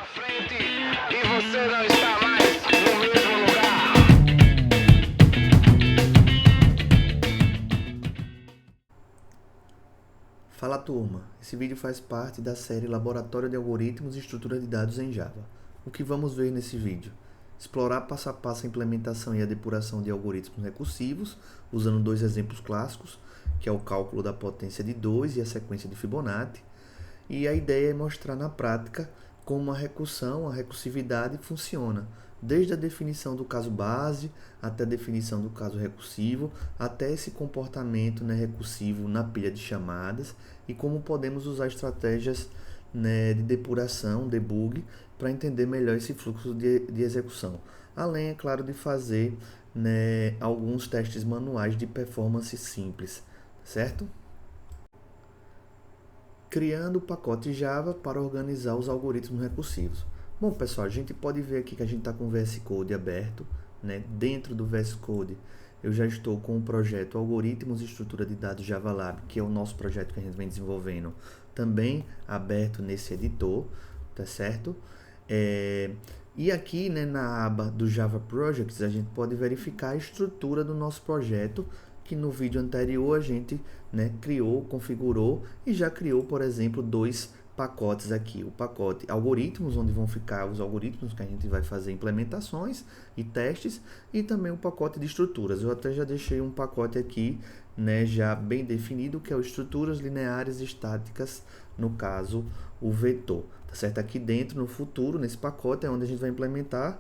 frente e você não está mais no mesmo lugar. Fala turma, esse vídeo faz parte da série Laboratório de Algoritmos e Estrutura de Dados em Java. O que vamos ver nesse vídeo? Explorar passo a passo a implementação e a depuração de algoritmos recursivos, usando dois exemplos clássicos, que é o cálculo da potência de 2 e a sequência de Fibonacci. E a ideia é mostrar na prática como a recursão, a recursividade funciona, desde a definição do caso base, até a definição do caso recursivo, até esse comportamento recursivo na pilha de chamadas e como podemos usar estratégias de depuração, debug, para entender melhor esse fluxo de execução. Além, é claro, de fazer alguns testes manuais de performance simples, certo? Criando o pacote Java para organizar os algoritmos recursivos. Bom, pessoal, a gente pode ver aqui que a gente está com o VS Code aberto. Dentro do VS Code, eu já estou com o projeto Algoritmos e Estrutura de Dados Java Lab, que é o nosso projeto que a gente vem desenvolvendo, também aberto nesse editor, tá certo? E aqui, na aba do Java Projects, a gente pode verificar a estrutura do nosso projeto, que no vídeo anterior a gente criou, configurou e já criou, por exemplo, dois pacotes aqui. O pacote algoritmos, onde vão ficar os algoritmos que a gente vai fazer implementações e testes, e também o pacote de estruturas. Eu até já deixei um pacote aqui, já bem definido, que é o estruturas lineares estáticas, no caso, o vetor. Tá certo? Aqui dentro, no futuro, nesse pacote, é onde a gente vai implementar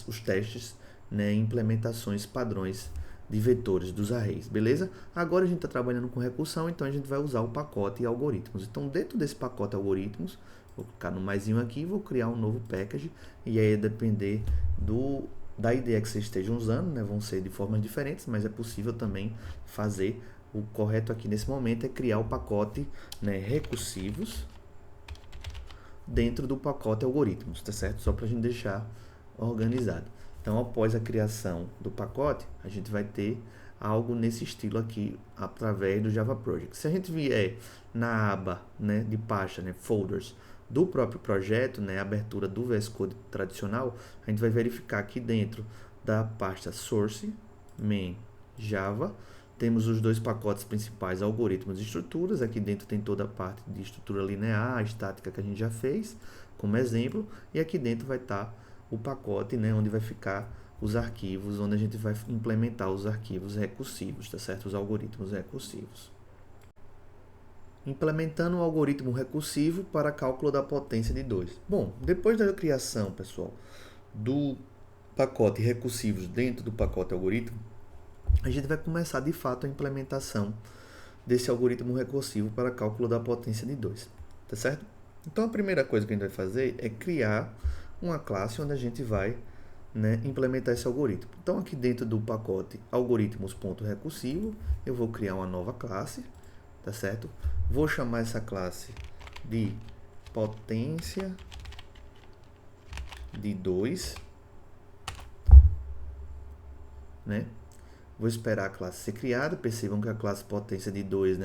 os testes, implementações padrões de vetores dos arrays, beleza? Agora a gente está trabalhando com recursão, então a gente vai usar o pacote algoritmos. Então, dentro desse pacote algoritmos, vou clicar no maisinho aqui e vou criar um novo package, e aí depender da ideia que vocês estejam usando, vão ser de formas diferentes, mas é possível também fazer. O correto aqui nesse momento é criar o pacote recursivos dentro do pacote algoritmos, tá certo? Só para a gente deixar organizado. Então, após a criação do pacote, a gente vai ter algo nesse estilo aqui, através do Java Project. Se a gente vier na aba de pasta, folders, do próprio projeto, abertura do VS Code tradicional, a gente vai verificar aqui dentro da pasta Source, Main, Java, temos os dois pacotes principais, algoritmos e estruturas. Aqui dentro tem toda a parte de estrutura linear, estática, que a gente já fez, como exemplo, e aqui dentro vai estar o pacote, onde vai ficar os arquivos, onde a gente vai implementar os arquivos recursivos, tá certo? Os algoritmos recursivos. Implementando o algoritmo recursivo para cálculo da potência de 2. Bom, depois da criação, pessoal, do pacote recursivos dentro do pacote algoritmo, a gente vai começar de fato a implementação desse algoritmo recursivo para cálculo da potência de 2, tá certo? Então, a primeira coisa que a gente vai fazer é criar uma classe onde a gente vai implementar esse algoritmo. Então, aqui dentro do pacote algoritmos.recursivo, eu vou criar uma nova classe, tá certo? Vou chamar essa classe de potência de 2, Vou esperar a classe ser criada. Percebam que a classe potência de 2,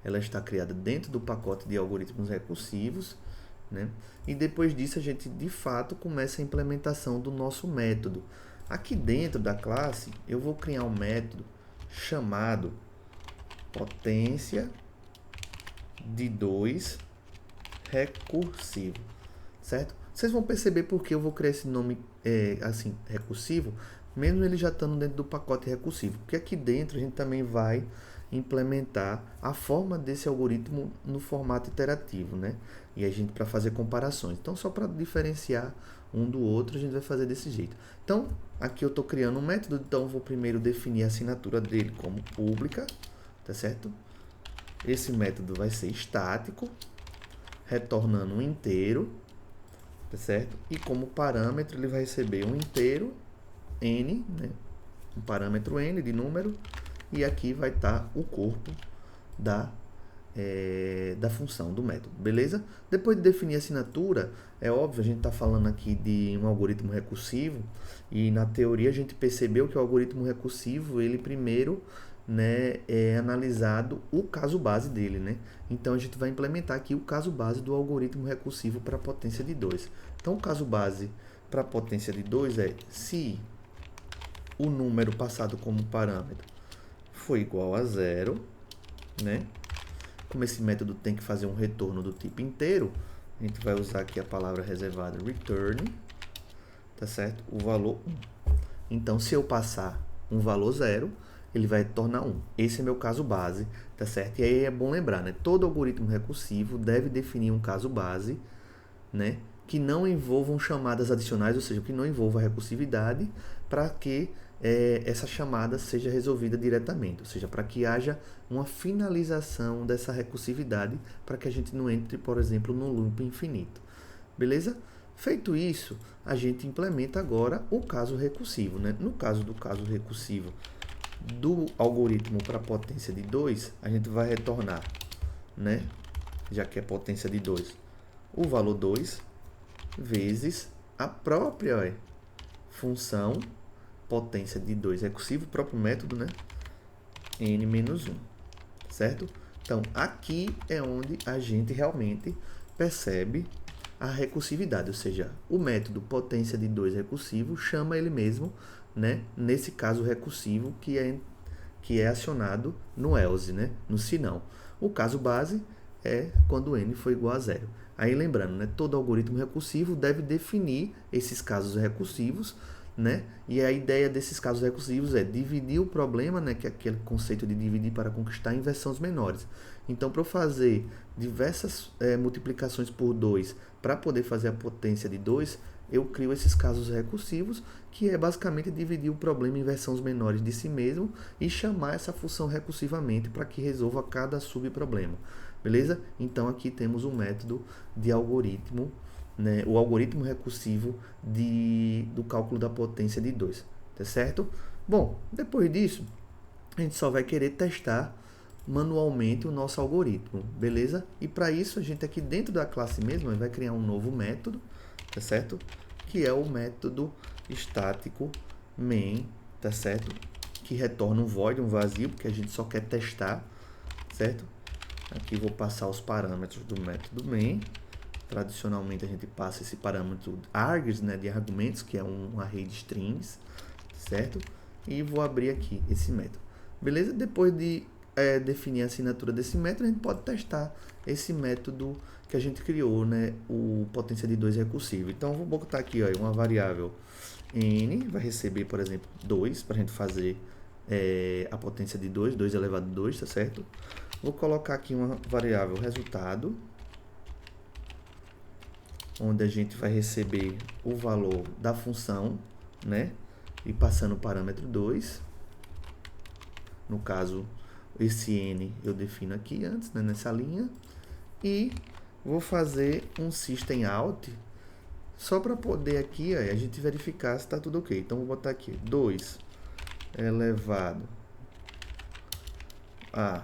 ela está criada dentro do pacote de algoritmos recursivos. E depois disso a gente de fato começa a implementação do nosso método. Aqui dentro da classe eu vou criar um método chamado potência de 2 recursivo, certo? Vocês vão perceber porque eu vou criar esse nome assim, recursivo, mesmo ele já estando dentro do pacote recursivo, porque aqui dentro a gente também vai implementar a forma desse algoritmo no formato iterativo, E a gente, para fazer comparações. Então, só para diferenciar um do outro, a gente vai fazer desse jeito. Então, aqui eu estou criando um método, então eu vou primeiro definir a assinatura dele como pública, tá certo? Esse método vai ser estático, retornando um inteiro, tá certo? E como parâmetro, ele vai receber um inteiro, n, um parâmetro n de número, e aqui vai estar o corpo da função, do método, beleza? Depois de definir a assinatura, é óbvio, a gente está falando aqui de um algoritmo recursivo, e na teoria a gente percebeu que o algoritmo recursivo, ele primeiro né, é analisado o caso base dele, né? Então a gente vai implementar aqui o caso base do algoritmo recursivo para potência de 2. Então o caso base para potência de 2 é se o número passado como parâmetro foi igual a 0, né? Como esse método tem que fazer um retorno do tipo inteiro, a gente vai usar aqui a palavra reservada return, tá certo? O valor 1. Então, se eu passar um valor 0, ele vai tornar 1. Esse é meu caso base, tá certo? E aí é bom lembrar, né? Todo algoritmo recursivo deve definir um caso base, né? Que não envolvam chamadas adicionais, ou seja, que não envolva recursividade, para que essa chamada seja resolvida diretamente, ou seja, para que haja uma finalização dessa recursividade, para que a gente não entre, por exemplo, no loop infinito. Beleza? Feito isso, a gente implementa agora o caso recursivo, né? No caso do caso recursivo do algoritmo para potência de 2, a gente vai retornar, né? Já que é potência de 2, o valor 2 vezes a própria função potência de 2 recursivo, o próprio método, né? n-1, certo? Então, aqui é onde a gente realmente percebe a recursividade, ou seja, o método potência de 2 recursivo chama ele mesmo, né? Nesse caso recursivo que é acionado no else, né? No se não. O caso base é quando n for igual a 0. Aí lembrando, né? Todo algoritmo recursivo deve definir esses casos recursivos, né? E a ideia desses casos recursivos é dividir o problema, né? Que é aquele conceito de dividir para conquistar em versões menores. Então, para eu fazer diversas multiplicações por 2 para poder fazer a potência de 2, eu crio esses casos recursivos, que é basicamente dividir o problema em versões menores de si mesmo e chamar essa função recursivamente para que resolva cada subproblema. Beleza? Então, aqui temos um método de algoritmo, né, o algoritmo recursivo do cálculo da potência de 2, tá certo? Bom, depois disso, a gente só vai querer testar manualmente o nosso algoritmo, beleza? E para isso, a gente aqui dentro da classe mesmo vai criar um novo método, tá certo? Que é o método estático main, tá certo? Que retorna um void, um vazio, porque a gente só quer testar, certo? Aqui vou passar os parâmetros do método main. Tradicionalmente a gente passa esse parâmetro args, né, de argumentos, que é um array de strings, certo? E vou abrir aqui esse método. Beleza? Depois de definir a assinatura desse método, a gente pode testar esse método que a gente criou, né, o potência de 2 recursivo. Então, vou botar aqui ó, uma variável n, vai receber, por exemplo, 2, para a gente fazer a potência de 2, 2 elevado a 2, tá certo? Vou colocar aqui uma variável resultado, onde a gente vai receber o valor da função, né? E passando o parâmetro 2. No caso, esse n eu defino aqui antes, né? Nessa linha. E vou fazer um system out, só para poder aqui ó, a gente verificar se está tudo ok. Então, vou botar aqui 2 elevado a...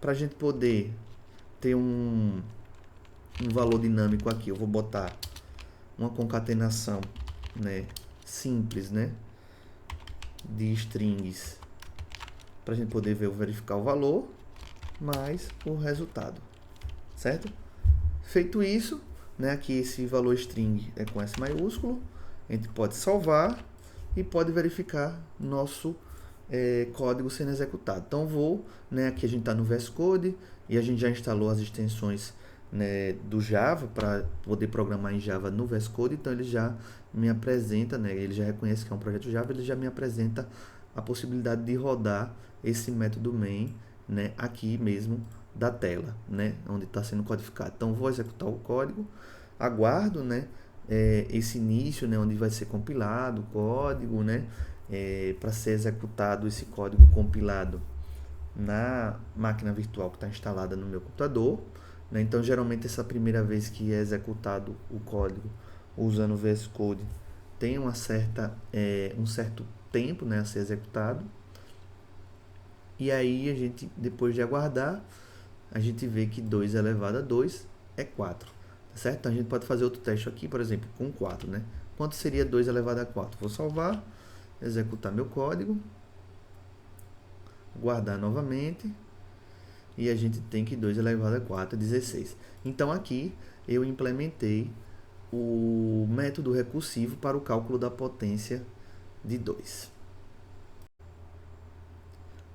Para a gente poder ter um valor dinâmico aqui, eu vou botar uma concatenação, né, simples, né, de strings, para a gente poder verificar o valor, mais o resultado, certo? Feito isso, né, aqui esse valor string é com S maiúsculo, a gente pode salvar e pode verificar nosso código sendo executado. Então, vou, né, aqui a gente está no VS Code e a gente já instalou as extensões, né, do Java para poder programar em Java no VS Code, então ele já me apresenta, né, ele já reconhece que é um projeto Java, ele já me apresenta a possibilidade de rodar esse método main, né, aqui mesmo da tela, né, onde está sendo codificado. Então, vou executar o código, aguardo, né, esse início, né, onde vai ser compilado o código, né, para ser executado esse código compilado na máquina virtual que está instalada no meu computador, né? Então, geralmente, essa primeira vez que é executado o código usando o VS Code tem um certo tempo, né, a ser executado. E aí, a gente, depois de aguardar, a gente vê que 2 elevado a 2 é 4. Tá certo? Então, a gente pode fazer outro teste aqui, por exemplo, com 4, né? Quanto seria 2 elevado a 4? Vou salvar, executar meu código. guardar novamente, e a gente tem que 2 elevado a 4 é 16. Então aqui eu implementei o método recursivo para o cálculo da potência de 2.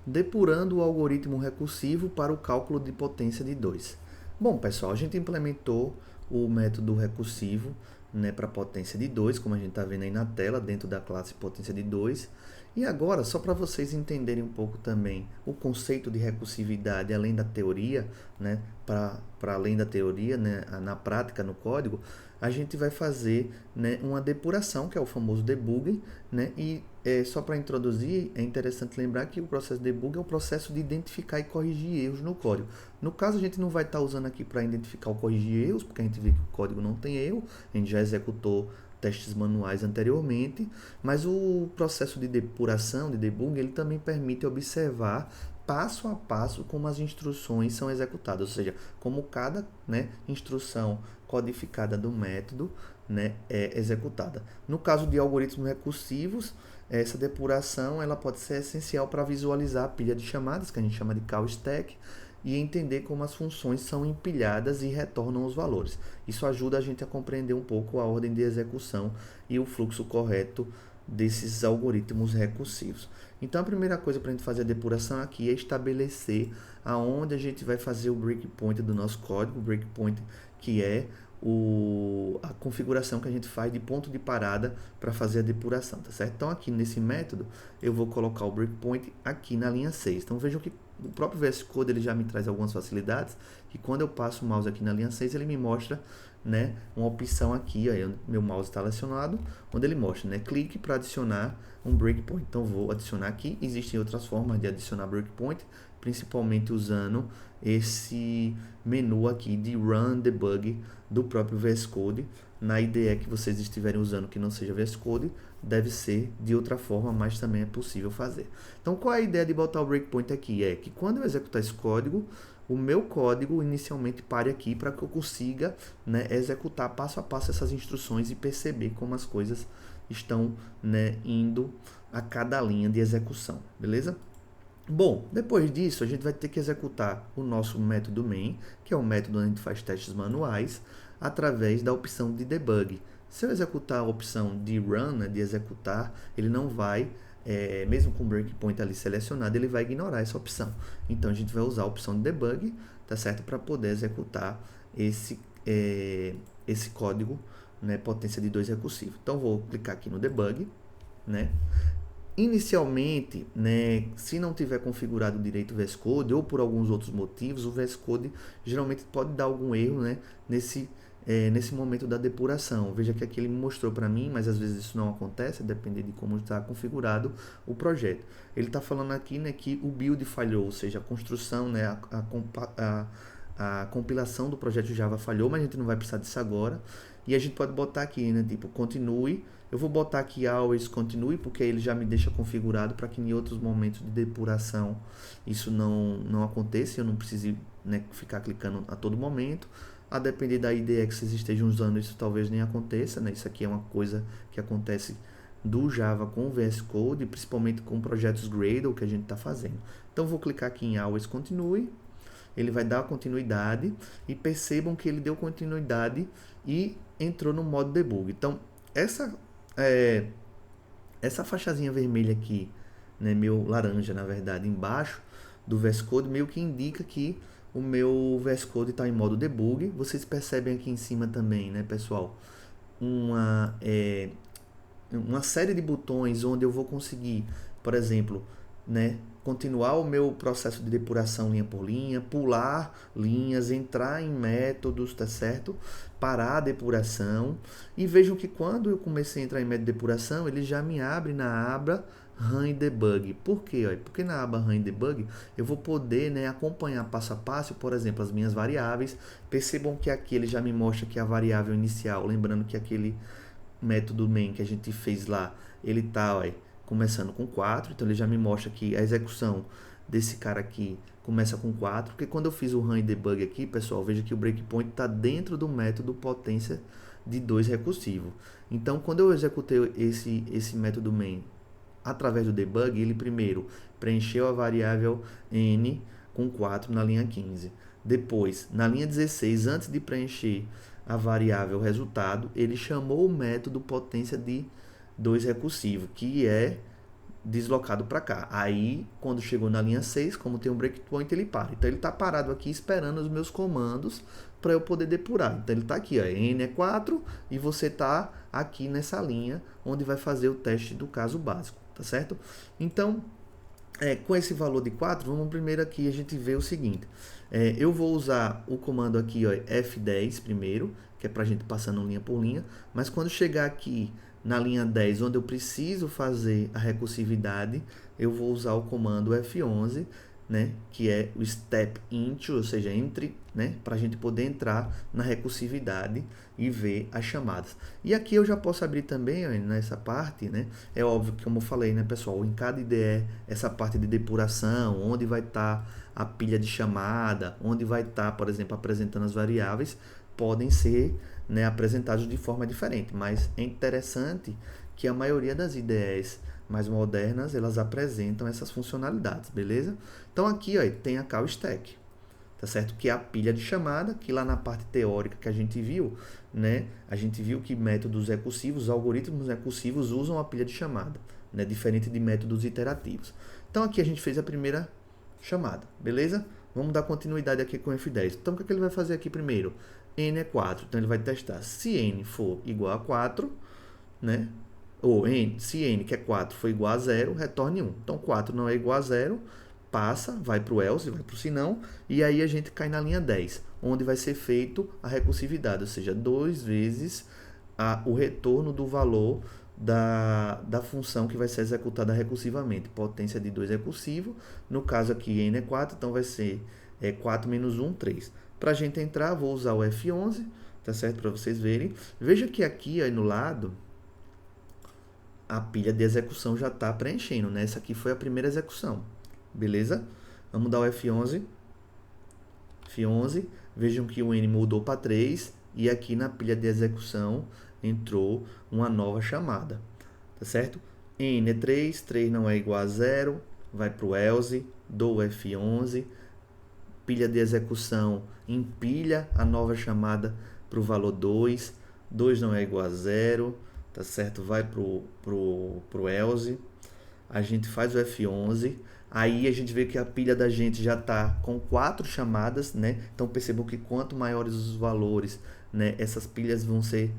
Depurando o algoritmo recursivo para o cálculo de potência de 2. Bom, pessoal, a gente implementou o método recursivo, né, para potência de 2, como a gente está vendo aí na tela, dentro da classe potência de 2. E agora, só para vocês entenderem um pouco também o conceito de recursividade além da teoria, né, para além da teoria, né, na prática, no código, a gente vai fazer, né, uma depuração, que é o famoso debugging, né, e só para introduzir, é interessante lembrar que o processo de debug é o processo de identificar e corrigir erros no código. No caso, a gente não vai estar usando aqui para identificar ou corrigir erros, porque a gente vê que o código não tem erro, a gente já executou testes manuais anteriormente, mas o processo de depuração, de debug, ele também permite observar passo a passo como as instruções são executadas, ou seja, como cada, né, instrução codificada do método, né, é executada. No caso de algoritmos recursivos, essa depuração ela pode ser essencial para visualizar a pilha de chamadas, que a gente chama de call stack, e entender como as funções são empilhadas e retornam os valores. Isso ajuda a gente a compreender um pouco a ordem de execução e o fluxo correto desses algoritmos recursivos. Então, a primeira coisa para a gente fazer a depuração aqui é estabelecer aonde a gente vai fazer o breakpoint do nosso código, o breakpoint que é a configuração que a gente faz de ponto de parada para fazer a depuração, tá certo? Então, aqui nesse método, eu vou colocar o breakpoint aqui na linha 6. Então, vejam que o próprio VS Code ele já me traz algumas facilidades, que quando eu passo o mouse aqui na linha 6, ele me mostra, né, uma opção aqui, aí meu mouse está selecionado, onde ele mostra, né, clique para adicionar um breakpoint. Então, vou adicionar aqui. Existem outras formas de adicionar breakpoint, principalmente usando esse menu aqui de Run Debug do próprio VS Code. Na IDE que vocês estiverem usando que não seja VS Code, deve ser de outra forma, mas também é possível fazer. Então, qual é a ideia de botar o breakpoint aqui? É que quando eu executar esse código, o meu código inicialmente pare aqui para que eu consiga, né, executar passo a passo essas instruções e perceber como as coisas estão, né, indo a cada linha de execução, beleza? Bom, depois disso a gente vai ter que executar o nosso método main, que é o método onde a gente faz testes manuais, através da opção de debug. Se eu executar a opção de run, né, de executar, ele não vai, mesmo com o breakpoint ali selecionado, ele vai ignorar essa opção. Então a gente vai usar a opção de debug, tá certo, para poder executar esse código, né, potência de 2 recursivo. Então vou clicar aqui no debug, né? Inicialmente, né, se não tiver configurado direito o VS Code ou por alguns outros motivos, o VS Code geralmente pode dar algum erro, né, nesse momento da depuração. Veja que aqui ele me mostrou para mim, mas às vezes isso não acontece, depende de como está configurado o projeto. Ele está falando aqui, né, que o build falhou, ou seja, a construção, né, a compilação do projeto Java falhou, mas a gente não vai precisar disso agora. E a gente pode botar aqui, né, tipo, continue. Eu vou botar aqui always continue, porque ele já me deixa configurado para que em outros momentos de depuração isso não aconteça, eu não precise, né, ficar clicando a todo momento. A depender da IDE que vocês estejam usando, isso talvez nem aconteça, né? Isso aqui é uma coisa que acontece do Java com o VS Code, principalmente com projetos Gradle que a gente está fazendo. Então, vou clicar aqui em always continue. Ele vai dar continuidade e percebam que ele deu continuidade e entrou no modo debug. Então, essa faixazinha vermelha aqui, né, meu laranja na verdade, embaixo do VS Code, meio que indica que o meu VS Code está em modo debug. Vocês percebem aqui em cima também, né, pessoal, uma série de botões onde eu vou conseguir, por exemplo, né, continuar o meu processo de depuração linha por linha, pular linhas, entrar em métodos, tá certo? Parar a depuração. E vejam que quando eu comecei a entrar em método de depuração, ele já me abre na aba Run Debug. Por quê? Porque na aba Run Debug eu vou poder, né, acompanhar passo a passo, por exemplo, as minhas variáveis. Percebam que aqui ele já me mostra que a variável inicial, lembrando que aquele método main que a gente fez lá, ele tá, começando com 4, então ele já me mostra que a execução desse cara aqui começa com 4, porque quando eu fiz o run debug aqui, pessoal, veja que o breakpoint está dentro do método potência de 2 recursivo. Então, quando eu executei esse método main através do debug, ele primeiro preencheu a variável n com 4 na linha 15. Depois, na linha 16, antes de preencher a variável resultado, ele chamou o método potência de 2 recursivo, que é deslocado para cá. Aí, quando chegou na linha 6, como tem um breakpoint, ele para. Então, ele está parado aqui esperando os meus comandos para eu poder depurar. Então, ele está aqui, ó, n é 4 e você está aqui nessa linha onde vai fazer o teste do caso básico, tá certo? Então, com esse valor de 4, vamos primeiro aqui a gente ver o seguinte. Eu vou usar o comando aqui, ó, F10 primeiro, que é para a gente passando linha por linha, mas quando chegar aqui na linha 10, onde eu preciso fazer a recursividade, eu vou usar o comando F11, né, que é o step into, ou seja, entre, né, para a gente poder entrar na recursividade e ver as chamadas. E aqui eu já posso abrir também, ó, nessa parte, né, é óbvio que, como eu falei, né, pessoal, em cada IDE, essa parte de depuração, onde vai estar a pilha de chamada, onde vai estar, por exemplo, apresentando as variáveis, podem ser, né, apresentados de forma diferente, mas é interessante que a maioria das IDEs mais modernas, elas apresentam essas funcionalidades, beleza? Então aqui, ó, tem a call stack, tá certo? Que é a pilha de chamada, que lá na parte teórica que a gente viu, né, a gente viu que métodos recursivos, algoritmos recursivos usam a pilha de chamada, né, diferente de métodos iterativos. Então aqui a gente fez a primeira chamada, beleza? Vamos dar continuidade aqui com o F10. Então o que ele vai fazer aqui primeiro? N é 4, então ele vai testar. Se n for igual a 4, né? Ou se n, que é 4, for igual a 0, retorne 1. Então 4 não é igual a 0, passa, vai para o else, vai para o senão, e aí a gente cai na linha 10, onde vai ser feito a recursividade, ou seja, 2 vezes o retorno do valor da função que vai ser executada recursivamente. Potência de 2 recursivo, no caso aqui n é 4, então vai ser 4 menos 1, 3. Para a gente entrar, vou usar o F11, tá certo? Para vocês verem. Veja que aqui, aí no lado, a pilha de execução já está preenchendo, né? Essa aqui foi a primeira execução, beleza? Vamos dar o F11. F11, vejam que o N mudou para 3 e aqui na pilha de execução entrou uma nova chamada, tá certo? N é 3, 3 não é igual a 0, vai para o else, dou o F11, pilha de execução empilha a nova chamada para o valor 2, 2 não é igual a 0, tá certo? Vai pro else, a gente faz o F11, aí a gente vê que a pilha da gente já está com 4 chamadas, né? Então percebam que quanto maiores os valores, né, essas pilhas vão ser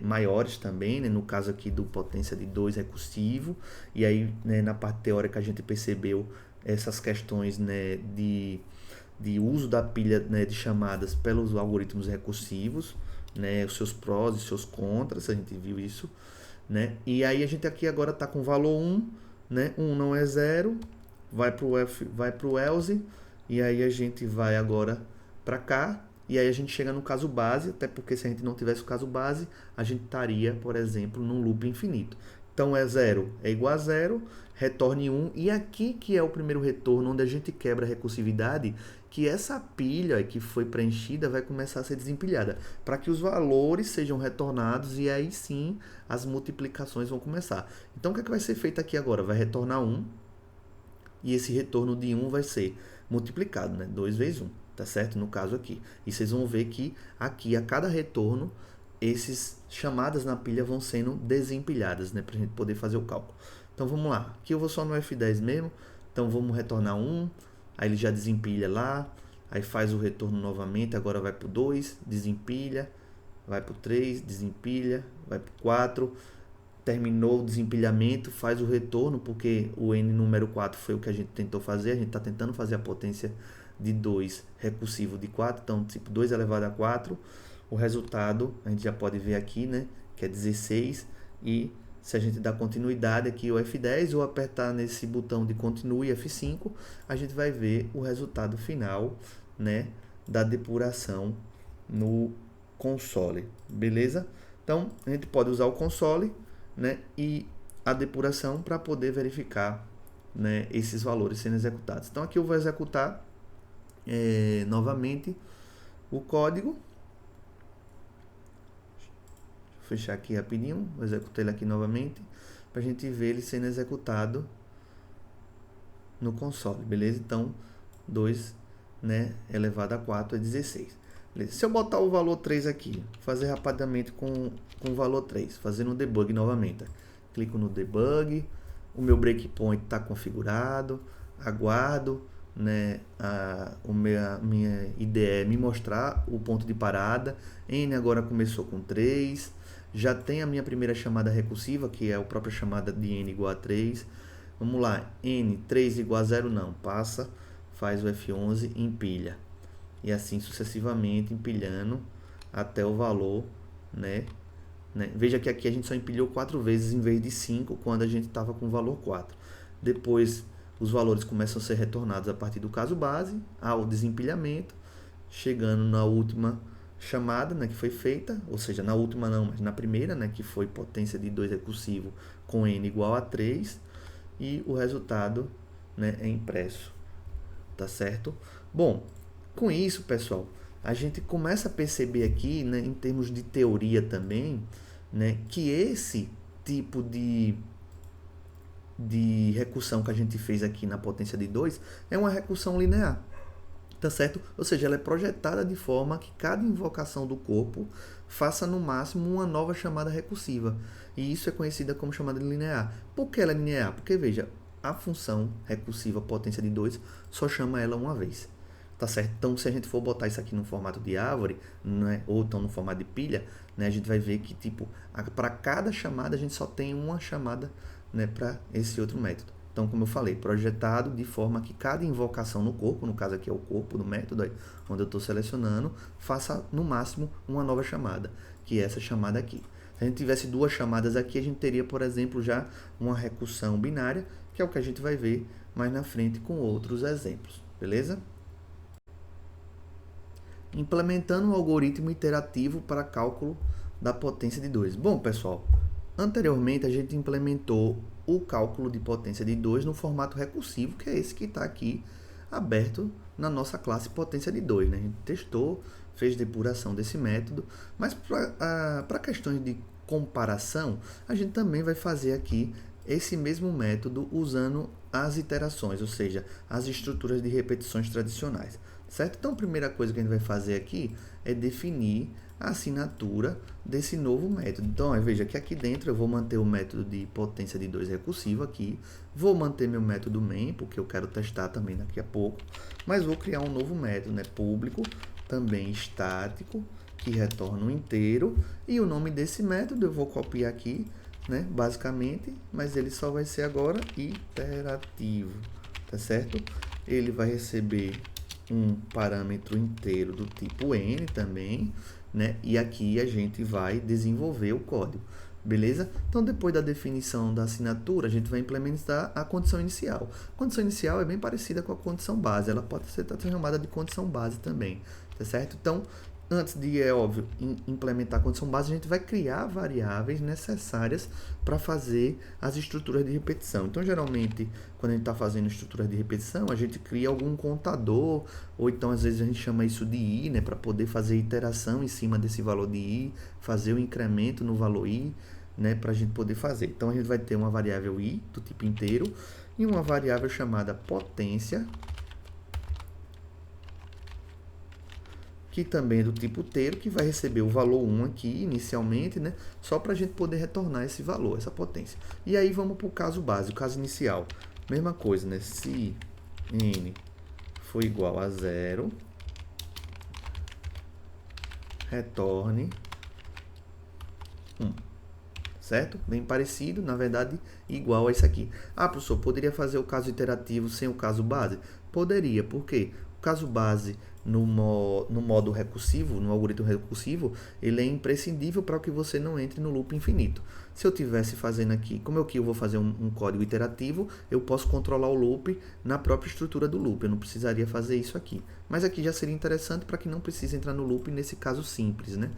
maiores também, né? No caso aqui do potência de 2 recursivo, e aí, né, na parte teórica a gente percebeu essas questões, né, de uso da pilha, né, de chamadas pelos algoritmos recursivos, né, os seus prós e seus contras, a gente viu isso, né? E aí a gente aqui agora está com valor 1, né? 1 não é 0, vai para o else, e aí a gente vai agora para cá, e aí a gente chega no caso base, até porque se a gente não tivesse o caso base, a gente estaria, por exemplo, num loop infinito. Então 0 é igual a 0, retorne 1, e aqui que é o primeiro retorno, onde a gente quebra a recursividade, que essa pilha que foi preenchida vai começar a ser desempilhada, para que os valores sejam retornados e aí sim as multiplicações vão começar. Então o que é que vai ser feito aqui agora? Vai retornar 1, e esse retorno de 1 vai ser multiplicado, né? 2 vezes 1, tá certo? No caso aqui. E vocês vão ver que aqui a cada retorno, essas chamadas na pilha vão sendo desempilhadas, né? Para a gente poder fazer o cálculo. Então vamos lá. Aqui eu vou só no F10 mesmo. Então vamos retornar 1. Aí ele já desempilha lá. Aí faz o retorno novamente. Agora vai para o 2, desempilha. Vai para o 3, desempilha. Vai para o 4. Terminou o desempilhamento, faz o retorno, porque o N número 4 foi o que a gente tentou fazer. A gente está tentando fazer a potência de 2 recursivo de 4. Então, tipo 2 elevado a 4. O resultado, a gente já pode ver aqui, né, que é 16, e se a gente dar continuidade aqui o F10 ou apertar nesse botão de continue F5, a gente vai ver o resultado final, né, da depuração no console, beleza? Então, a gente pode usar o console, né, e a depuração para poder verificar, né, esses valores sendo executados. Então, aqui eu vou executar novamente o código. Fechar aqui rapidinho, vou executar ele aqui novamente. para a gente ver ele sendo executado no console, beleza? Então, 2, né, elevado a 4 é 16. Beleza? Se eu botar o valor 3 aqui, fazer rapidamente com o valor 3, fazendo um debug novamente. Clico no debug, o meu breakpoint está configurado, aguardo, né, minha IDE me mostrar o ponto de parada. N agora começou com 3, já tem a minha primeira chamada recursiva, que é a própria chamada de N igual a 3. Vamos lá, N, 3 igual a 0 não, passa, faz o F11, empilha. E assim sucessivamente, empilhando até o valor, né? Veja que aqui a gente só empilhou 4 vezes em vez de 5, quando a gente estava com o valor 4. Depois, os valores começam a ser retornados a partir do caso base, ao desempilhamento, chegando na última chamada, né, que foi feita, ou seja, na última não, mas na primeira, né, que foi potência de 2 recursivo com N igual a 3, e o resultado, né, é impresso, tá certo? Bom, com isso, pessoal, a gente começa a perceber aqui, né, em termos de teoria também, né, que esse tipo de recursão que a gente fez aqui na potência de 2 é uma recursão linear, tá certo? Ou seja, ela é projetada de forma que cada invocação do corpo faça no máximo uma nova chamada recursiva, e isso é conhecida como chamada linear. Por que ela é linear? Porque, veja, a função recursiva potência de 2 só chama ela uma vez. Tá certo? Então, se a gente for botar isso aqui no formato de árvore, né, ou então no formato de pilha, né, a gente vai ver que, tipo, para cada chamada a gente só tem uma chamada, né, para esse outro método. Então, como eu falei, projetado de forma que cada invocação no corpo, no caso aqui é o corpo do método, aí, onde eu estou selecionando, faça no máximo uma nova chamada, que é essa chamada aqui. Se a gente tivesse 2 chamadas aqui, a gente teria, por exemplo, já uma recursão binária, que é o que a gente vai ver mais na frente com outros exemplos, beleza? Implementando um algoritmo iterativo para cálculo da potência de 2. Bom, pessoal, anteriormente a gente implementou o cálculo de potência de 2 no formato recursivo, que é esse que está aqui aberto na nossa classe potência de 2. Né? A gente testou, fez depuração desse método, mas para questões de comparação, a gente também vai fazer aqui esse mesmo método usando as iterações, ou seja, as estruturas de repetições tradicionais. Certo? Então, a primeira coisa que a gente vai fazer aqui é definir a assinatura desse novo método. Então, veja que aqui dentro eu vou manter o método de potência de 2 recursivo aqui, vou manter meu método main, porque eu quero testar também daqui a pouco, mas vou criar um novo método, né, público, também estático, que retorna um inteiro, e o nome desse método eu vou copiar aqui, né, basicamente, mas ele só vai ser agora iterativo, tá certo? Ele vai receber um parâmetro inteiro do tipo N também, né? E aqui a gente vai desenvolver o código, beleza? Então, depois da definição da assinatura, a gente vai implementar a condição inicial. A condição inicial é bem parecida com a condição base, ela pode ser chamada de condição base também, tá certo? Então, antes de, é óbvio, implementar a condição base, a gente vai criar variáveis necessárias para fazer as estruturas de repetição. Então, geralmente, quando a gente está fazendo estruturas de repetição, a gente cria algum contador, ou então, às vezes, a gente chama isso de i, né, para poder fazer iteração em cima desse valor de i, fazer o incremento no valor i, né, para a gente poder fazer. Então, a gente vai ter uma variável i, do tipo inteiro, e uma variável chamada potência, que também é do tipo inteiro, que vai receber o valor 1 aqui inicialmente, né? Só para a gente poder retornar esse valor, essa potência. E aí vamos para o caso base, o caso inicial. Mesma coisa, né? Se n for igual a 0, retorne 1. Certo? Bem parecido, na verdade, igual a isso aqui. Ah, professor, poderia fazer o caso iterativo sem o caso base? Poderia, por quê? O caso base no modo recursivo, no algoritmo recursivo, ele é imprescindível para que você não entre no loop infinito. Se eu estivesse fazendo aqui, como eu vou fazer um código iterativo, eu posso controlar o loop na própria estrutura do loop, eu não precisaria fazer isso aqui. Mas aqui já seria interessante para que não precise entrar no loop nesse caso simples, né?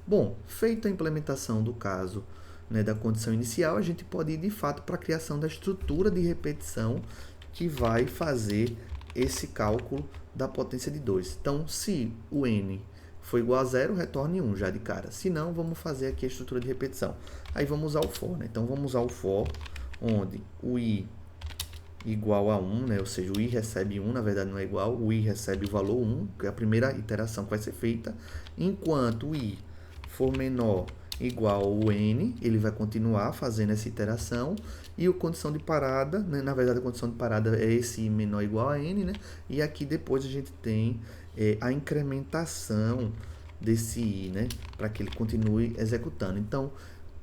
Bom, feita a implementação do caso, né, da condição inicial, a gente pode ir de fato para a criação da estrutura de repetição que vai fazer esse cálculo da potência de 2. Então, se o n for igual a 0, retorne 1 já de cara. Se não, vamos fazer aqui a estrutura de repetição. Aí vamos usar o for, né? Então vamos usar o for, onde o i igual a 1, né? Ou seja, o i recebe 1, na verdade não é igual, o i recebe o valor 1, que é a primeira iteração que vai ser feita. Enquanto o i for menor igual ao n, ele vai continuar fazendo essa iteração, e a condição de parada, né? Na verdade a condição de parada é esse i menor igual a n, né? E aqui depois a gente tem a incrementação desse i, né? Para que ele continue executando. Então,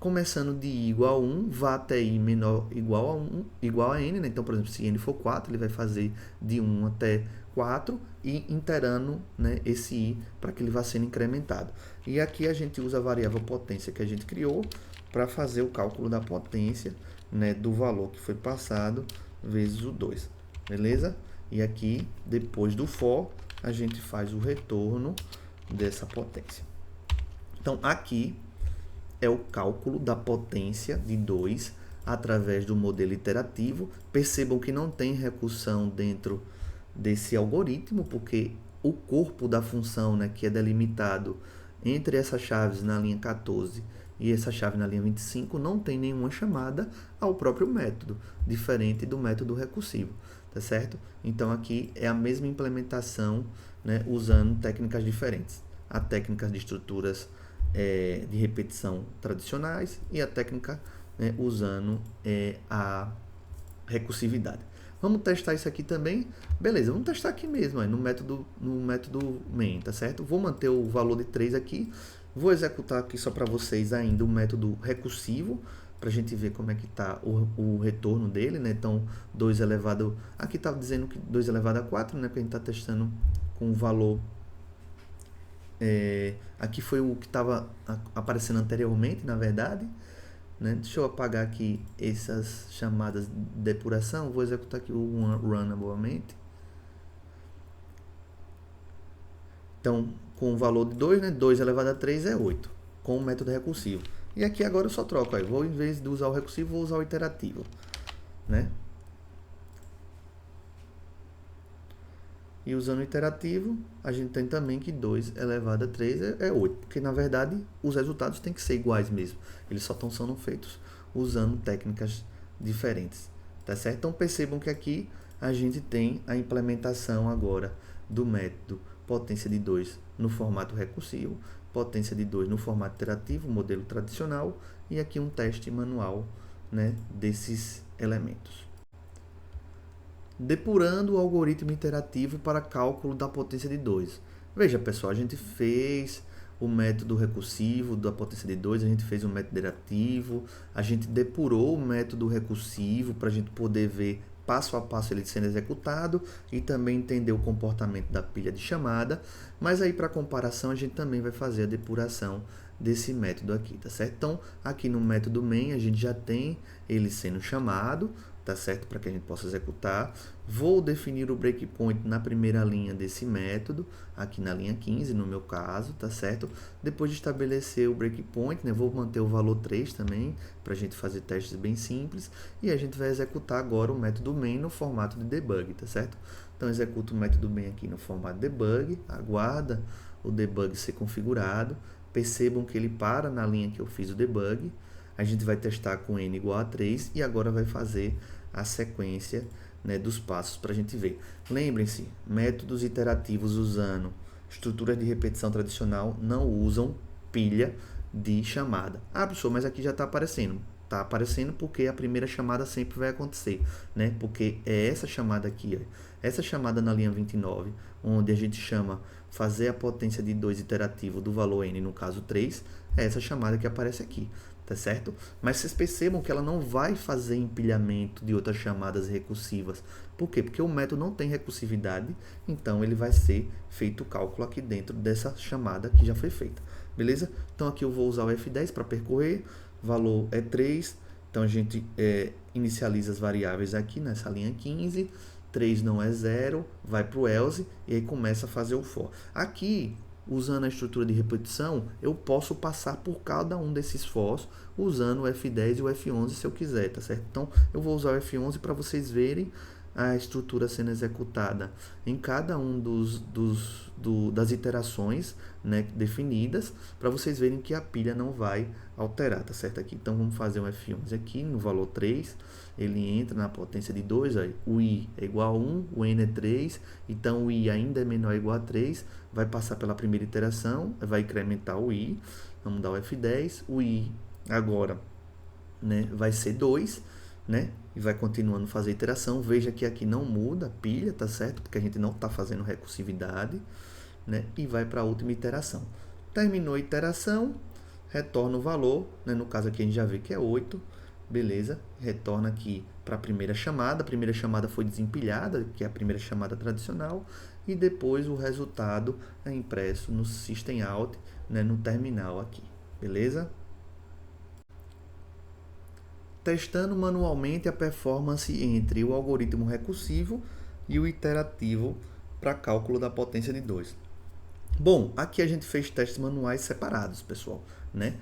começando de i igual a 1, vá até i menor igual a 1, igual a n, né? Então, por exemplo, se n for 4, ele vai fazer de 1 até 4 e interando, né, esse i para que ele vá sendo incrementado. E aqui a gente usa a variável potência que a gente criou para fazer o cálculo da potência, né, do valor que foi passado vezes o 2, beleza? E aqui, depois do for, a gente faz o retorno dessa potência. Então, aqui é o cálculo da potência de 2 através do modelo iterativo. Percebam que não tem recursão dentro desse algoritmo, porque o corpo da função, né, que é delimitado entre essas chaves na linha 14 e essa chave na linha 25, não tem nenhuma chamada ao próprio método, diferente do método recursivo, tá certo? Então aqui é a mesma implementação, né, usando técnicas diferentes. A técnica de estruturas de repetição tradicionais e a técnica, né, usando a recursividade. Vamos testar isso aqui também. Beleza, vamos testar aqui mesmo, no método main, tá certo? Vou manter o valor de 3 aqui. Vou executar aqui só para vocês ainda o método recursivo, para a gente ver como é que está o retorno dele, né? Então, 2 elevado... Aqui está dizendo que 2 elevado a 4, né? Porque a gente está testando com o valor... aqui foi o que estava aparecendo anteriormente, na verdade. Né? Deixa eu apagar aqui essas chamadas de depuração. Vou executar aqui o run novamente. Então, com o valor de 2, né? 2 elevado a 3 é 8, com o método recursivo. E aqui agora eu só troco. Aí. Vou, em vez de usar o recursivo, vou usar o iterativo. Né? E usando o iterativo, a gente tem também que 2 elevado a 3 é 8. Porque, na verdade, os resultados têm que ser iguais mesmo. Eles só estão sendo feitos usando técnicas diferentes. Tá certo? Então, percebam que aqui a gente tem a implementação agora do método potência de 2 no formato recursivo, potência de 2 no formato iterativo, modelo tradicional, e aqui um teste manual, né, desses elementos. Depurando o algoritmo iterativo para cálculo da potência de 2. Veja, pessoal, a gente fez o método recursivo da potência de 2, a gente fez o método iterativo, a gente depurou o método recursivo para a gente poder ver passo a passo ele sendo executado e também entender o comportamento da pilha de chamada, mas aí para comparação a gente também vai fazer a depuração desse método aqui, tá certo? Então, aqui no método main a gente já tem ele sendo chamado, tá certo? Para que a gente possa executar. Vou definir o breakpoint na primeira linha desse método, aqui na linha 15, no meu caso, tá certo? Depois de estabelecer o breakpoint, né, vou manter o valor 3 também, para a gente fazer testes bem simples, e a gente vai executar agora o método main no formato de debug, tá certo? Então, executo o método main aqui no formato debug, aguarda o debug ser configurado, percebam que ele para na linha que eu fiz o debug, a gente vai testar com n igual a 3 e agora vai fazer a sequência, né, dos passos para a gente ver. Lembrem-se, métodos iterativos usando estruturas de repetição tradicional não usam pilha de chamada. Ah, professor, mas aqui já está aparecendo. Está aparecendo porque a primeira chamada sempre vai acontecer, né? Porque é essa chamada aqui, ó, essa chamada na linha 29, onde a gente chama fazer a potência de 2 iterativo do valor n, no caso 3, é essa chamada que aparece aqui. Tá certo? Mas vocês percebam que ela não vai fazer empilhamento de outras chamadas recursivas. Por quê? Porque o método não tem recursividade, então ele vai ser feito o cálculo aqui dentro dessa chamada que já foi feita. Beleza? Então aqui eu vou usar o F10 para percorrer, valor é 3, então a gente inicializa as variáveis aqui nessa linha 15, 3 não é 0, vai para o else e aí começa a fazer o for. Aqui, usando a estrutura de repetição, eu posso passar por cada um desses fors usando o F10 e o F11 se eu quiser, tá certo? Então, eu vou usar o F11 para vocês verem a estrutura sendo executada em cada um das iterações, né, definidas, para vocês verem que a pilha não vai alterar, tá certo? Aqui, então vamos fazer um F11 aqui no valor 3, ele entra na potência de 2, aí, o I é igual a 1, o N é 3, então o I ainda é menor ou igual a 3, vai passar pela primeira iteração, vai incrementar o I, vamos dar o F10, o I agora, né, vai ser 2, né, e vai continuando a fazer iteração. Veja que aqui não muda a pilha, tá certo? Porque a gente não está fazendo recursividade, né, e vai para a última iteração. Terminou a iteração, retorna o valor, né, no caso aqui a gente já vê que é 8, beleza? Retorna aqui para a primeira chamada foi desempilhada, que é a primeira chamada tradicional, e depois o resultado é impresso no System Out, né, no terminal aqui, beleza? Testando manualmente a performance entre o algoritmo recursivo e o iterativo para cálculo da potência de 2. Bom, aqui a gente fez testes manuais separados, pessoal, né?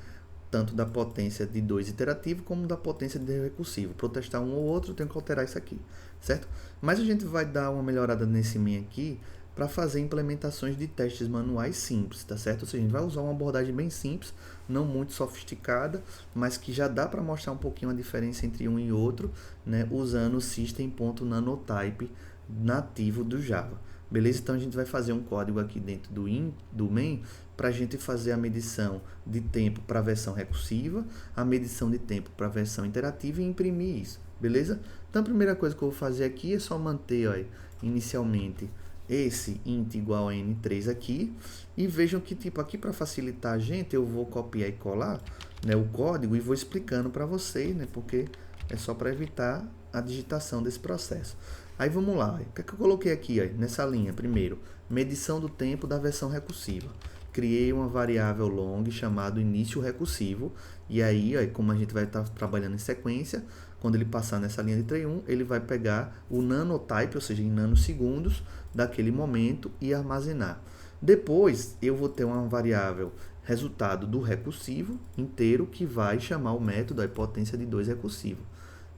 Tanto da potência de 2 iterativo como da potência de recursivo. Para eu testar um ou outro, eu tenho que alterar isso aqui, certo? Mas a gente vai dar uma melhorada nesse main aqui para fazer implementações de testes manuais simples, tá certo? Ou seja, a gente vai usar uma abordagem bem simples, não muito sofisticada, mas que já dá para mostrar um pouquinho a diferença entre um e outro, né, usando o system.nanotype nativo do Java. Beleza? Então a gente vai fazer um código aqui dentro do main para a gente fazer a medição de tempo para a versão recursiva, a medição de tempo para a versão interativa e imprimir isso. Beleza? Então a primeira coisa que eu vou fazer aqui é só manter, ó, inicialmente esse int igual a n3 aqui, e vejam que tipo aqui para facilitar a gente eu vou copiar e colar, né, o código e vou explicando para vocês, né, porque é só para evitar a digitação desse processo. Aí vamos lá, o que é que eu coloquei aqui, ó, nessa linha? Primeiro, medição do tempo da versão recursiva. Criei uma variável long chamado início recursivo, e aí, ó, como a gente vai estar trabalhando em sequência, quando ele passar nessa linha de tray 1, ele vai pegar o nanotype, ou seja, em nanosegundos daquele momento e armazenar. Depois, eu vou ter uma variável resultado do recursivo inteiro que vai chamar o método a potência de 2 recursivo.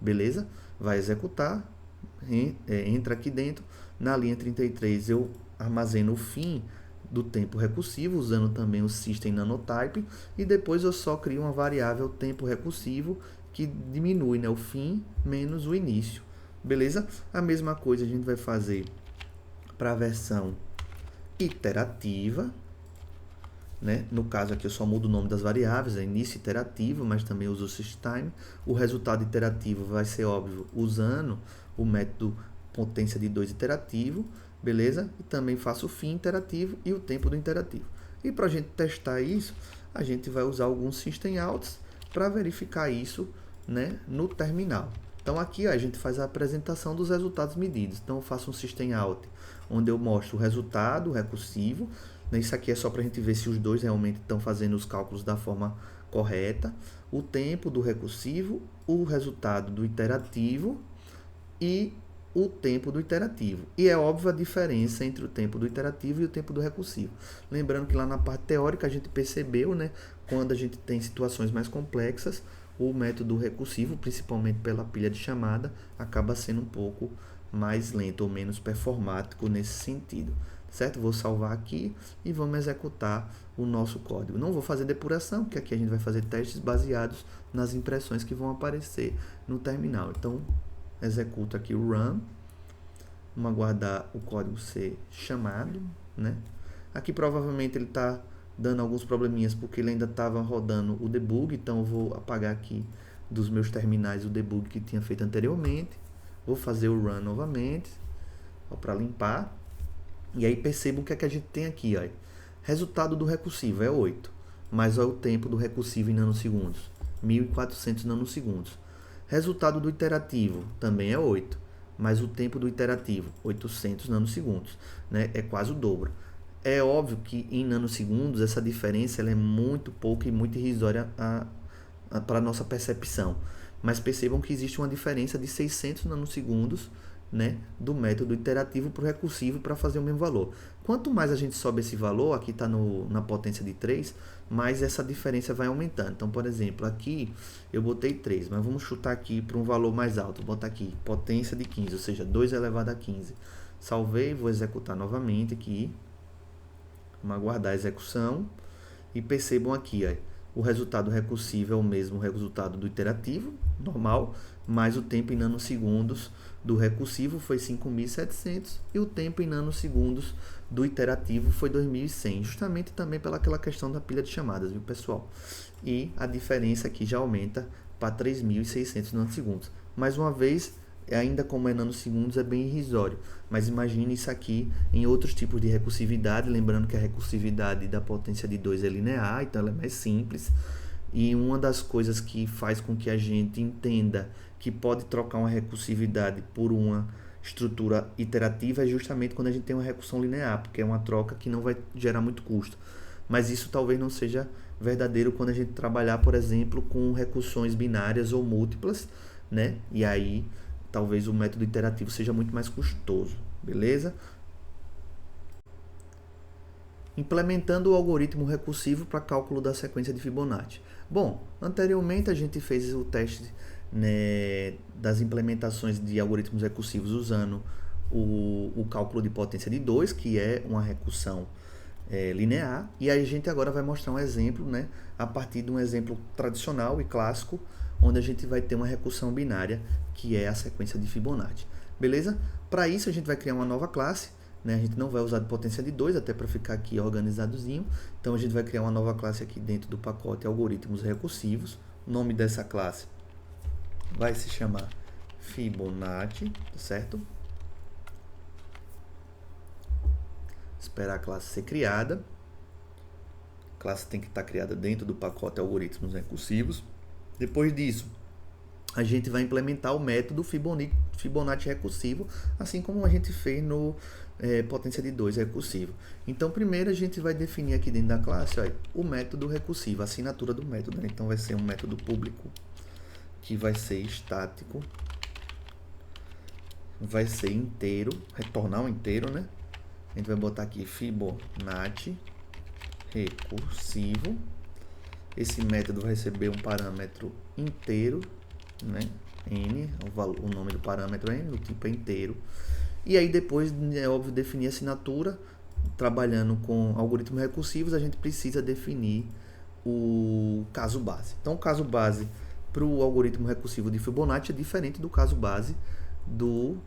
Beleza? Vai executar, entra aqui dentro, na linha 33 eu armazeno o fim do tempo recursivo, usando também o system nanotype, e depois eu só crio uma variável tempo recursivo que diminui, né, o fim menos o início. Beleza? A mesma coisa a gente vai fazer para a versão iterativa, né? No caso aqui eu só mudo o nome das variáveis, é início iterativo, mas também uso o system. O resultado iterativo vai ser óbvio usando o método potência de 2 iterativo, beleza? E também faço o fim interativo e o tempo do interativo. E para a gente testar isso, a gente vai usar alguns system outs para verificar isso, né, no terminal. Então aqui, ó, a gente faz a apresentação dos resultados medidos. Então eu faço um system out onde eu mostro o resultado recursivo. Isso aqui é só para a gente ver se os dois realmente estão fazendo os cálculos da forma correta. O tempo do recursivo, o resultado do iterativo e o tempo do iterativo. E é óbvio a diferença entre o tempo do iterativo e o tempo do recursivo. Lembrando que lá na parte teórica a gente percebeu, né, quando a gente tem situações mais complexas, o método recursivo, principalmente pela pilha de chamada, acaba sendo um pouco mais lento ou menos performático nesse sentido. Certo? Vou salvar aqui e vamos executar o nosso código. Não vou fazer depuração, porque aqui a gente vai fazer testes baseados nas impressões que vão aparecer no terminal. Então, executo aqui o run. Vamos aguardar o código ser chamado, né? Aqui provavelmente ele está dando alguns probleminhas, porque ele ainda estava rodando o debug, então eu vou apagar aqui dos meus terminais o debug que tinha feito anteriormente. Vou fazer o run novamente, para limpar. E aí percebam o que é que a gente tem aqui, ó. Resultado do recursivo é 8, mas olha o tempo do recursivo em nanosegundos, 1400 nanosegundos. Resultado do iterativo também é 8, mas o tempo do iterativo, 800 nanosegundos, né? É quase o dobro. É óbvio que em nanosegundos essa diferença ela é muito pouca e muito irrisória para a nossa percepção. Mas percebam que existe uma diferença de 600 nanosegundos, né, do método iterativo para o recursivo para fazer o mesmo valor. Quanto mais a gente sobe esse valor, aqui está na potência de 3, mais essa diferença vai aumentando. Então, por exemplo, aqui eu botei 3, mas vamos chutar aqui para um valor mais alto. Vou botar aqui potência de 15, ou seja, 2 elevado a 15. Salvei, vou executar novamente aqui. Vamos aguardar a execução. E percebam aqui, ó, o resultado recursivo é o mesmo resultado do iterativo, normal, mas o tempo em nanosegundos do recursivo foi 5.700 e o tempo em nanosegundos do iterativo foi 2.100, justamente também pelaquela questão da pilha de chamadas, viu, pessoal? E a diferença aqui já aumenta para 3.600 nanosegundos. Mais uma vez, ainda como é nanosegundos, é bem irrisório, mas imagine isso aqui em outros tipos de recursividade, lembrando que a recursividade da potência de 2 é linear, então ela é mais simples, e uma das coisas que faz com que a gente entenda que pode trocar uma recursividade por uma estrutura iterativa é justamente quando a gente tem uma recursão linear, porque é uma troca que não vai gerar muito custo, mas isso talvez não seja verdadeiro quando a gente trabalhar, por exemplo, com recursões binárias ou múltiplas, né? E aí talvez o método iterativo seja muito mais custoso, beleza? Implementando o algoritmo recursivo para cálculo da sequência de Fibonacci. Bom, anteriormente a gente fez o teste, né, das implementações de algoritmos recursivos usando o cálculo de potência de 2, que é uma recursão linear, e aí a gente agora vai mostrar um exemplo, né, a partir de um exemplo tradicional e clássico, onde a gente vai ter uma recursão binária, que é a sequência de Fibonacci. Beleza? Para isso a gente vai criar uma nova classe, né? A gente não vai usar de potência de 2, até para ficar aqui organizadozinho. Então a gente vai criar uma nova classe aqui dentro do pacote algoritmos recursivos. O nome dessa classe vai se chamar Fibonacci, certo? Esperar a classe ser criada. A classe tem que estar criada dentro do pacote algoritmos recursivos. Depois disso, a gente vai implementar o método Fibonacci recursivo, assim como a gente fez no potência de 2 recursivo. Então, primeiro a gente vai definir aqui dentro da classe, olha, o método recursivo, a assinatura do método, né? Então, vai ser um método público, que vai ser estático, vai ser inteiro, retornar um inteiro, né? A gente vai botar aqui Fibonacci recursivo. Esse método vai receber um parâmetro inteiro, né? N, o nome do parâmetro é N, o tipo é inteiro. E aí depois, é óbvio, definir a assinatura. Trabalhando com algoritmos recursivos, a gente precisa definir o caso base. Então, o caso base para o algoritmo recursivo de Fibonacci é diferente do caso base do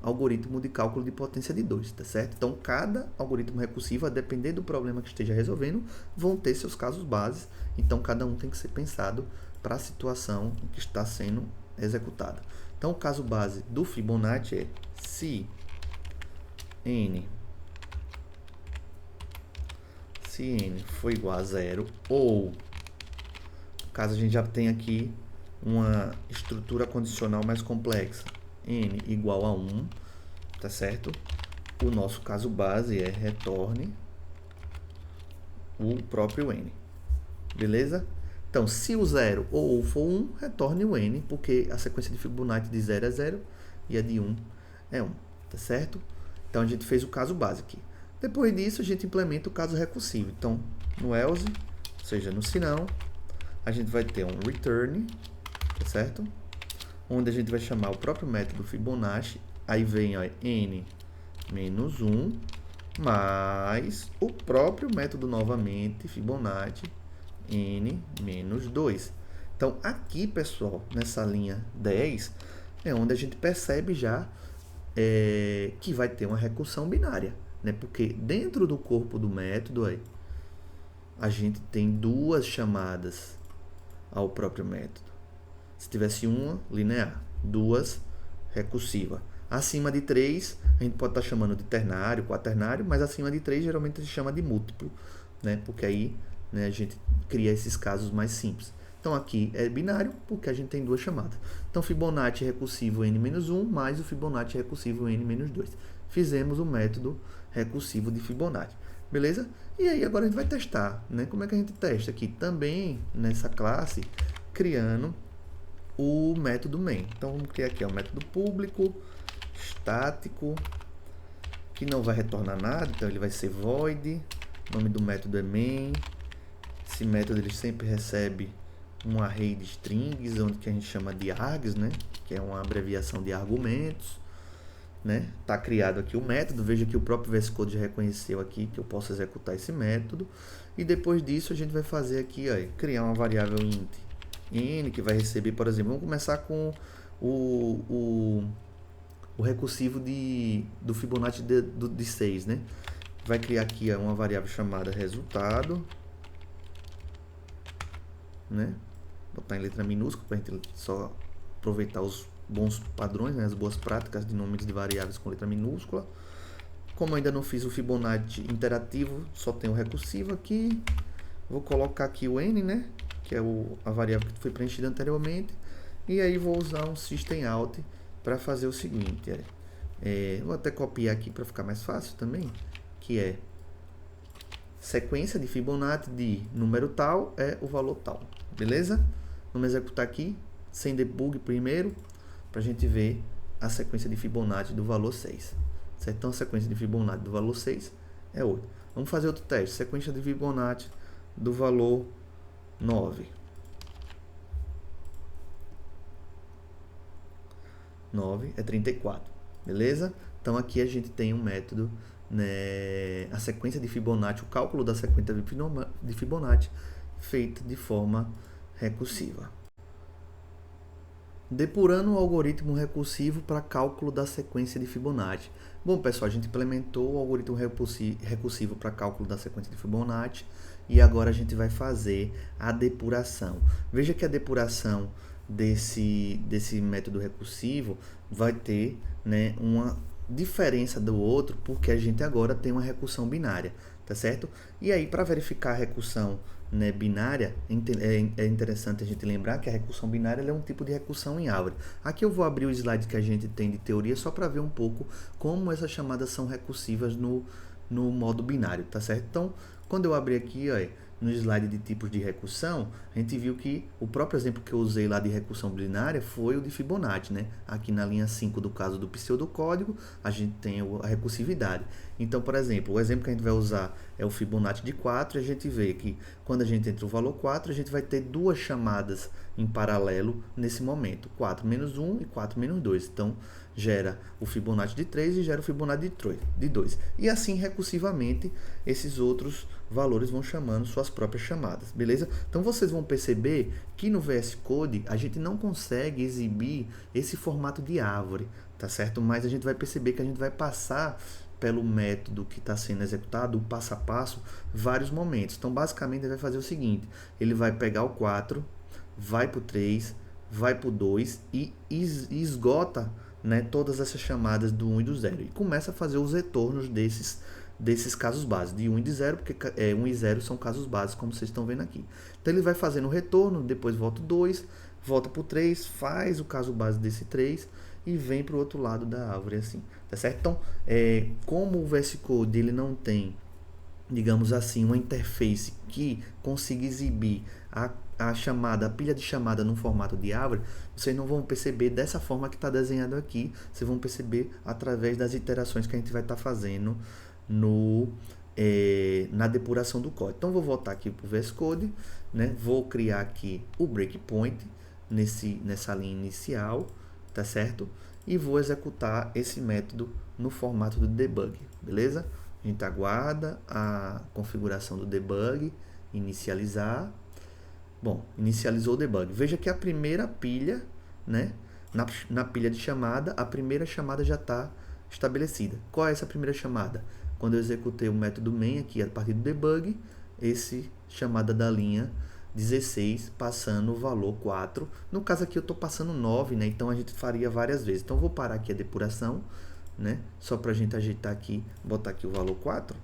algoritmo de cálculo de potência de 2, tá certo? Então, cada algoritmo recursivo, a depender do problema que esteja resolvendo, vão ter seus casos bases. Então, cada um tem que ser pensado para a situação que está sendo executada. Então, o caso base do Fibonacci é se n for igual a 0, ou, caso a gente já tenha aqui uma estrutura condicional mais complexa, n igual a 1, tá certo? O nosso caso base é retorne o próprio n, beleza? Então, se o 0 ou o for 1, retorne o n, porque a sequência de Fibonacci de 0 é 0 e a de 1 é 1, tá certo? Então, a gente fez o caso base aqui. Depois disso, a gente implementa o caso recursivo. Então, no else, ou seja, no senão, a gente vai ter um return, tá certo? Onde a gente vai chamar o próprio método Fibonacci, aí vem, ó, n menos 1, mais o próprio método novamente, Fibonacci, n menos 2. Então, aqui, pessoal, nessa linha 10, é onde a gente percebe já que vai ter uma recursão binária, né? Porque dentro do corpo do método, aí, a gente tem duas chamadas ao próprio método. Se tivesse uma, linear, duas, recursiva. Acima de 3, a gente pode estar chamando de ternário, quaternário, mas acima de 3 geralmente se chama de múltiplo, né? Porque aí, né, a gente cria esses casos mais simples. Então aqui é binário porque a gente tem duas chamadas. Então Fibonacci recursivo n-1 mais o Fibonacci recursivo n-2. Fizemos o método recursivo de Fibonacci. Beleza? E aí agora a gente vai testar, né? Como é que a gente testa? Aqui também nessa classe, criando o método main. Então vamos criar aqui o método público, estático, que não vai retornar nada, então ele vai ser void. O nome do método é main. Esse método ele sempre recebe um array de strings, onde que a gente chama de args, né? Que é uma abreviação de argumentos. né? Tá criado aqui o método, veja que o próprio VS Code já reconheceu aqui que eu posso executar esse método. E depois disso a gente vai fazer aqui, ó, criar uma variável int n, que vai receber, por exemplo, vamos começar com o recursivo do Fibonacci de 6, né? Vai criar aqui, ó, uma variável chamada resultado, né? Botar em letra minúscula para a gente só aproveitar os bons padrões, né? As boas práticas de nomes de variáveis com letra minúscula. Como eu ainda não fiz o Fibonacci interativo, só tem o recursivo aqui. Vou colocar aqui o n, né? Que é a variável que foi preenchida anteriormente. E aí vou usar um system out para fazer o seguinte. Vou até copiar aqui para ficar mais fácil também. Que é sequência de Fibonacci de número tal é o valor tal. Beleza? Vamos executar aqui, sem debug primeiro, para a gente ver a sequência de Fibonacci do valor 6. Certo? Então, a sequência de Fibonacci do valor 6 é 8. Vamos fazer outro teste. Sequência de Fibonacci do valor 9. 9 é 34. Beleza? Então, aqui a gente tem um método, né, a sequência de Fibonacci, o cálculo da sequência de Fibonacci feita de forma recursiva. Depurando o algoritmo recursivo para cálculo da sequência de Fibonacci. Bom, pessoal, a gente implementou o algoritmo recursivo para cálculo da sequência de Fibonacci e agora a gente vai fazer a depuração. Veja que a depuração desse método recursivo vai ter, né, uma diferença do outro, porque a gente agora tem uma recursão binária, tá certo? E aí, para verificar a recursão, né, binária, é interessante a gente lembrar que a recursão binária é um tipo de recursão em árvore. Aqui eu vou abrir o slide que a gente tem de teoria só para ver um pouco como essas chamadas são recursivas no modo binário, tá certo? Então, quando eu abrir aqui, ó, no slide de tipos de recursão, a gente viu que o próprio exemplo que eu usei lá de recursão binária foi o de Fibonacci, né? Aqui na linha 5 do caso do pseudocódigo, a gente tem a recursividade. Então, por exemplo, o exemplo que a gente vai usar é o Fibonacci de 4, e a gente vê que quando a gente entra o valor 4, a gente vai ter duas chamadas em paralelo nesse momento, 4 menos 1 e 4 menos 2. Então, gera o Fibonacci de 3 e gera o Fibonacci de 2. E assim, recursivamente, esses outros valores vão chamando suas próprias chamadas, beleza? Então, vocês vão perceber que no VS Code a gente não consegue exibir esse formato de árvore, tá certo? Mas a gente vai perceber que a gente vai passar pelo método que está sendo executado, o passo a passo, vários momentos. Então, basicamente, ele vai fazer o seguinte, ele vai pegar o 4, vai para o 3, vai para o 2 e esgota, né, todas essas chamadas do 1 e do 0. E começa a fazer os retornos desses casos básicos, de 1 e de 0, porque 1 e 0 são casos básicos, como vocês estão vendo aqui. Então, ele vai fazendo o retorno, depois volta o 2, volta para o 3, faz o caso base desse 3 e vem para o outro lado da árvore, assim, tá certo? Então, como o VS Code ele não tem, digamos assim, uma interface que consiga exibir a chamada, a pilha de chamada no formato de árvore, vocês não vão perceber dessa forma que está desenhado aqui, vocês vão perceber através das iterações que a gente vai estar fazendo na depuração do código. Então, vou voltar aqui para o VS Code, né? Vou criar aqui o breakpoint nessa linha inicial, tá certo? E vou executar esse método no formato do debug, beleza? A gente aguarda a configuração do debug inicializar. Bom, inicializou o debug. Veja que a primeira pilha, né, na pilha de chamada, a primeira chamada já está estabelecida. Qual é essa primeira chamada? Quando eu executei o método main aqui a partir do debug, esse chamada da linha 16 passando o valor 4. No caso aqui eu estou passando 9, né? Então a gente faria várias vezes. Então vou parar aqui a depuração, né? Só para a gente ajeitar aqui, botar aqui o valor 4,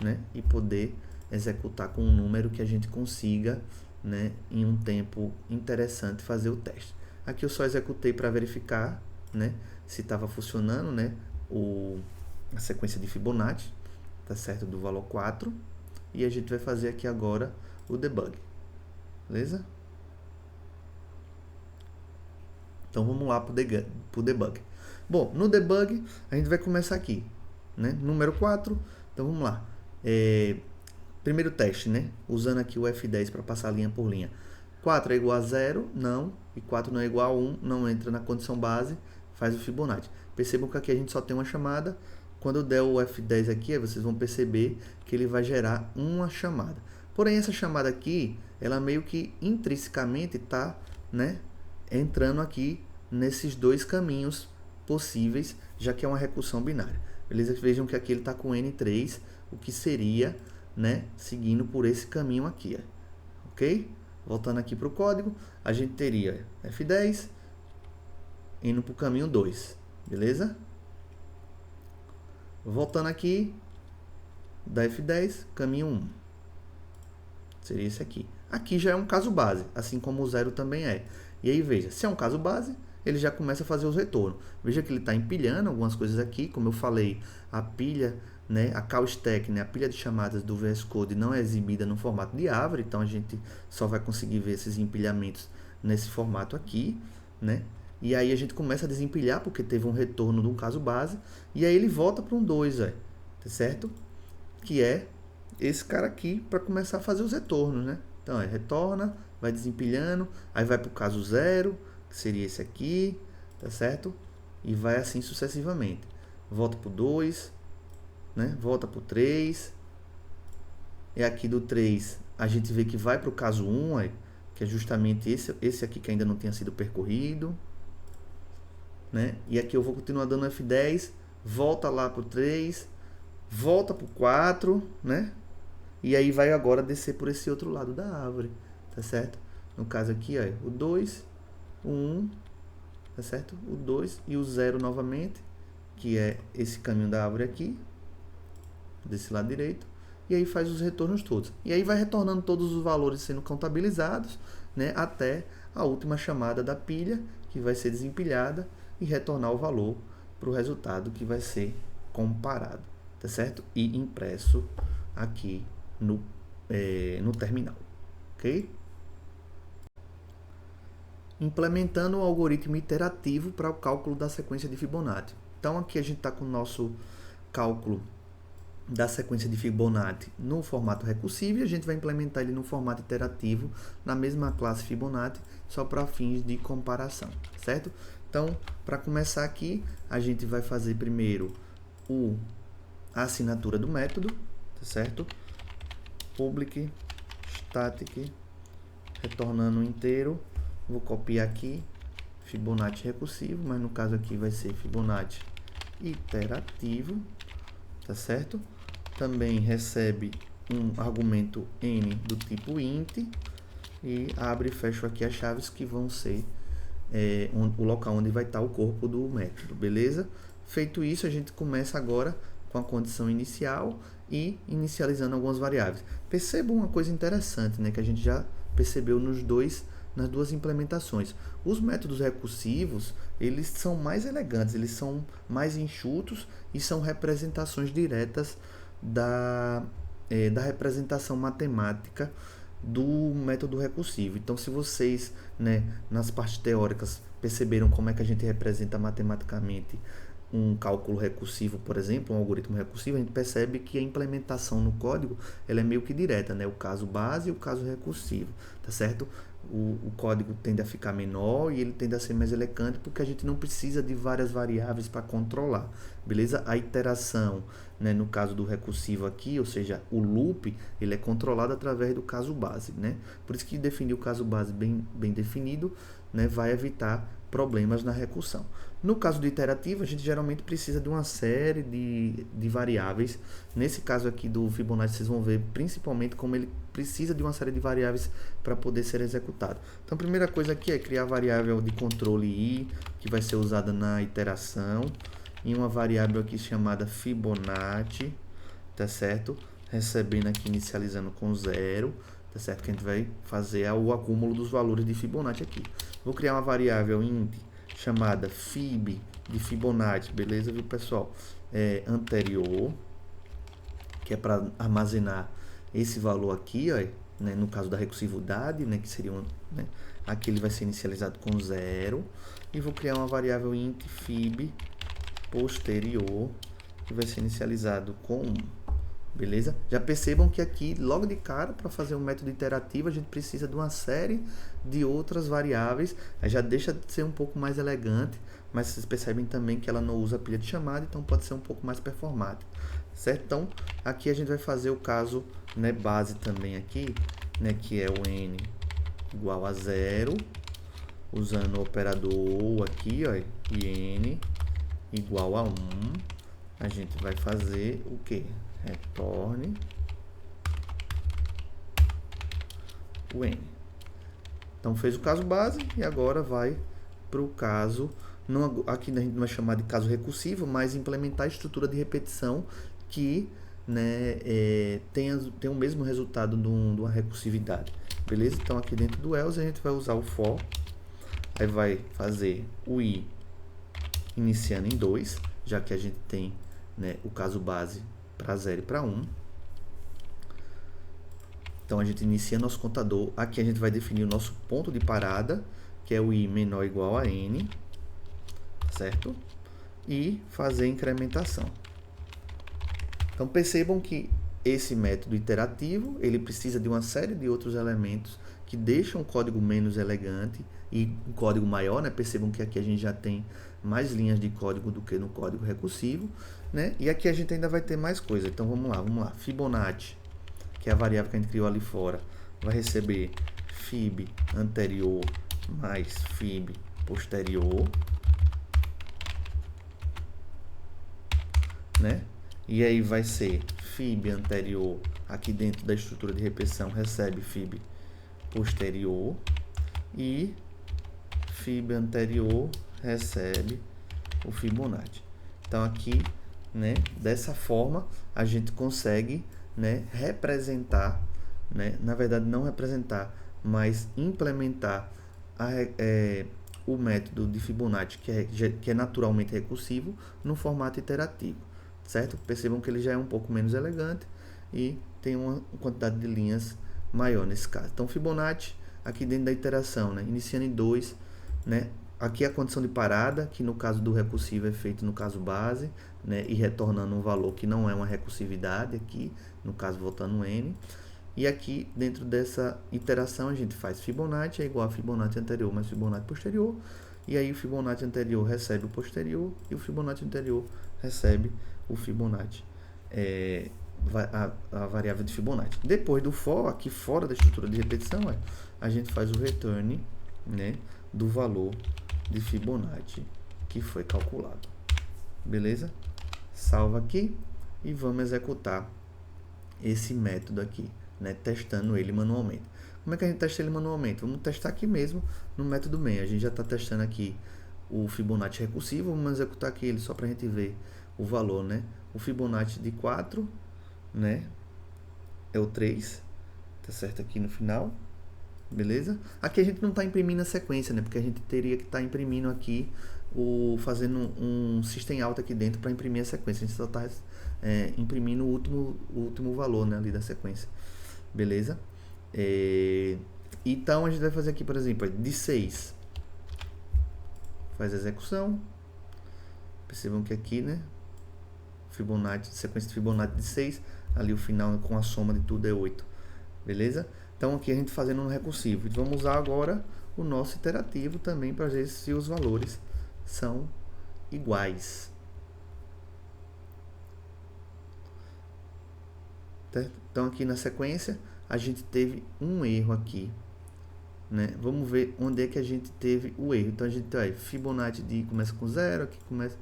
né? E poder executar com um número que a gente consiga, né, em um tempo interessante fazer o teste. Aqui eu só executei para verificar, né, se estava funcionando, né, a sequência de Fibonacci, tá certo, do valor 4. E a gente vai fazer aqui agora o debug. Beleza? Então vamos lá para o debug. Bom, no debug a gente vai começar aqui, né? Número 4. Então vamos lá. Primeiro teste, né? Usando aqui o F10 para passar linha por linha. 4 é igual a 0? Não. E 4 não é igual a 1? Não entra na condição base. faz o Fibonacci. Percebam que aqui a gente só tem uma chamada. Quando eu der o F10 aqui, vocês vão perceber que ele vai gerar uma chamada. Porém, essa chamada aqui, ela meio que intrinsecamente está, né, entrando aqui nesses dois caminhos possíveis, já que é uma recursão binária. Beleza? Vejam que aqui ele está com N3, o que seria, né, seguindo por esse caminho aqui. Ok? Voltando aqui para o código, a gente teria F10 indo para o caminho 2. Beleza? Voltando aqui, da F10, caminho 1. Seria esse aqui. Aqui já é um caso base, assim como o 0 também é. E aí, veja, se é um caso base, ele já começa a fazer os retornos. Veja que ele está empilhando algumas coisas aqui. Como eu falei, a pilha, né, a call stack, né, a pilha de chamadas do VS Code não é exibida no formato de árvore, então a gente só vai conseguir ver esses empilhamentos nesse formato aqui, né? E aí a gente começa a desempilhar, porque teve um retorno de um caso base, e aí ele volta para um 2, tá certo? Que é esse cara aqui, para começar a fazer os retornos, né? Então, retorna, vai desempilhando, aí vai para o caso 0, que seria esse aqui, tá certo? E vai assim sucessivamente. Volta para o 2, né? Volta para o 3, e aqui do 3 a gente vê que vai para o caso 1, que é justamente esse aqui que ainda não tinha sido percorrido. Né? E aqui eu vou continuar dando F10, volta lá para o 3, volta para o 4, né? E aí vai agora descer por esse outro lado da árvore, tá certo? No caso aqui, ó, o 2, o 1, tá certo? O 2 e o 0 novamente, que é esse caminho da árvore aqui, desse lado direito, e aí faz os retornos todos. E aí vai retornando todos os valores sendo contabilizados, né? Até a última chamada da pilha, que vai ser desempilhada, e retornar o valor para o resultado que vai ser comparado, tá certo? E impresso aqui no terminal, ok? Implementando o algoritmo iterativo para o cálculo da sequência de Fibonacci. Então aqui a gente está com o nosso cálculo da sequência de Fibonacci no formato recursivo e a gente vai implementar ele no formato iterativo na mesma classe Fibonacci, só para fins de comparação, certo? Então, para começar aqui, a gente vai fazer primeiro a assinatura do método, tá certo? Public static, retornando um inteiro. Vou copiar aqui, Fibonacci recursivo, mas no caso aqui vai ser Fibonacci iterativo, tá certo? Também recebe um argumento n do tipo int e abre e fecha aqui as chaves que vão ser o local onde vai estar o corpo do método, beleza? Feito isso, a gente começa agora com a condição inicial e inicializando algumas variáveis. Perceba uma coisa interessante, né, que a gente já percebeu nas duas implementações. Os métodos recursivos, eles são mais elegantes, eles são mais enxutos e são representações diretas da representação matemática do método recursivo. Então, se vocês, né, nas partes teóricas perceberam como é que a gente representa matematicamente um cálculo recursivo, por exemplo, um algoritmo recursivo, a gente percebe que a implementação no código ela é meio que direta, né? O caso base e o caso recursivo, tá certo? O código tende a ficar menor e ele tende a ser mais elegante porque a gente não precisa de várias variáveis para controlar, beleza? A iteração, né, no caso do recursivo aqui, ou seja, o loop, ele é controlado através do caso base, né? Por isso que definir o caso base bem definido, né, vai evitar problemas na recursão. No caso do iterativo, a gente geralmente precisa de uma série de variáveis. Nesse caso aqui do Fibonacci, vocês vão ver principalmente como ele precisa de uma série de variáveis para poder ser executado. Então, a primeira coisa aqui é criar a variável de controle i, que vai ser usada na iteração, e uma variável aqui chamada Fibonacci, tá certo? Recebendo aqui, inicializando com 0, tá certo? Que a gente vai fazer o acúmulo dos valores de Fibonacci aqui. Vou criar uma variável int chamada fib de Fibonacci, beleza, viu, pessoal? Anterior, que é para armazenar esse valor aqui, ó, né, no caso da recursividade, né, que seria né, aqui ele vai ser inicializado com 0, e vou criar uma variável int fib posterior, que vai ser inicializado com 1, Beleza? Já percebam que aqui, logo de cara, para fazer um método iterativo, a gente precisa de uma série de outras variáveis. Aí já deixa de ser um pouco mais elegante, mas vocês percebem também que ela não usa pilha de chamada, então pode ser um pouco mais performático, certo? Então, aqui a gente vai fazer o caso, né, base também aqui, né, que é o n igual a 0, usando o operador aqui, ó, e n igual a 1. A gente vai fazer o que? Retorne o n. Então fez o caso base e agora vai para o caso, não, aqui a gente não vai chamar de caso recursivo, mas implementar a estrutura de repetição que, né, tem o mesmo resultado de uma recursividade. Beleza? Então aqui dentro do else a gente vai usar o for, aí vai fazer o i iniciando em 2, já que a gente tem, né, o caso base para 0 e para 1. Então a gente inicia nosso contador. Aqui a gente vai definir o nosso ponto de parada, que é o i menor ou igual a n, certo? E fazer a incrementação. Então percebam que esse método iterativo, ele precisa de uma série de outros elementos que deixam o código menos elegante e um código maior, né? Percebam que aqui a gente já tem mais linhas de código do que no código recursivo, né? E aqui a gente ainda vai ter mais coisa. Então vamos lá. Fibonacci, que é a variável que a gente criou ali fora, vai receber fib anterior mais fib posterior, né? E aí vai ser fib anterior, aqui dentro da estrutura de repetição, recebe fib posterior, e fib anterior recebe o Fibonacci. Então aqui, né, dessa forma, a gente consegue, né, representar, né, na verdade não representar, mas implementar o método de Fibonacci, que é naturalmente recursivo, no formato iterativo, certo? Percebam que ele já é um pouco menos elegante e tem uma quantidade de linhas maior nesse caso. Então Fibonacci, aqui dentro da iteração, né, iniciando em 2, né, aqui a condição de parada, que no caso do recursivo é feito no caso base, né, e retornando um valor que não é uma recursividade, aqui, no caso voltando n. E aqui, dentro dessa iteração, a gente faz Fibonacci é igual a Fibonacci anterior mais Fibonacci posterior. E aí o Fibonacci anterior recebe o posterior e o Fibonacci anterior recebe o Fibonacci, a variável de Fibonacci. Depois do for, aqui fora da estrutura de repetição, a gente faz o return, né, do valor de Fibonacci que foi calculado. Beleza? Salva aqui e vamos executar esse método aqui, né, testando ele manualmente. Como é que a gente testa ele manualmente? Vamos testar aqui mesmo no método main. A gente já está testando aqui o Fibonacci recursivo, vamos executar aqui ele só para a gente ver o valor, né? O Fibonacci de 4, né, é o 3, tá certo aqui no final. Beleza? Aqui a gente não está imprimindo a sequência, né? Porque a gente teria que estar imprimindo aqui, fazendo um system out aqui dentro para imprimir a sequência. A gente só está imprimindo o último valor, né, ali da sequência. Beleza? Então a gente vai fazer aqui, por exemplo, de 6. Faz a execução. Percebam que aqui, né, Fibonacci, sequência de Fibonacci de 6. Ali o final com a soma de tudo é 8. Beleza? Então aqui a gente fazendo um recursivo. Vamos usar agora o nosso iterativo também para ver se os valores são iguais. Tá? Então aqui na sequência a gente teve um erro aqui, né? Vamos ver onde é que a gente teve o erro. Então a gente tem Fibonacci começa com 0, aqui começa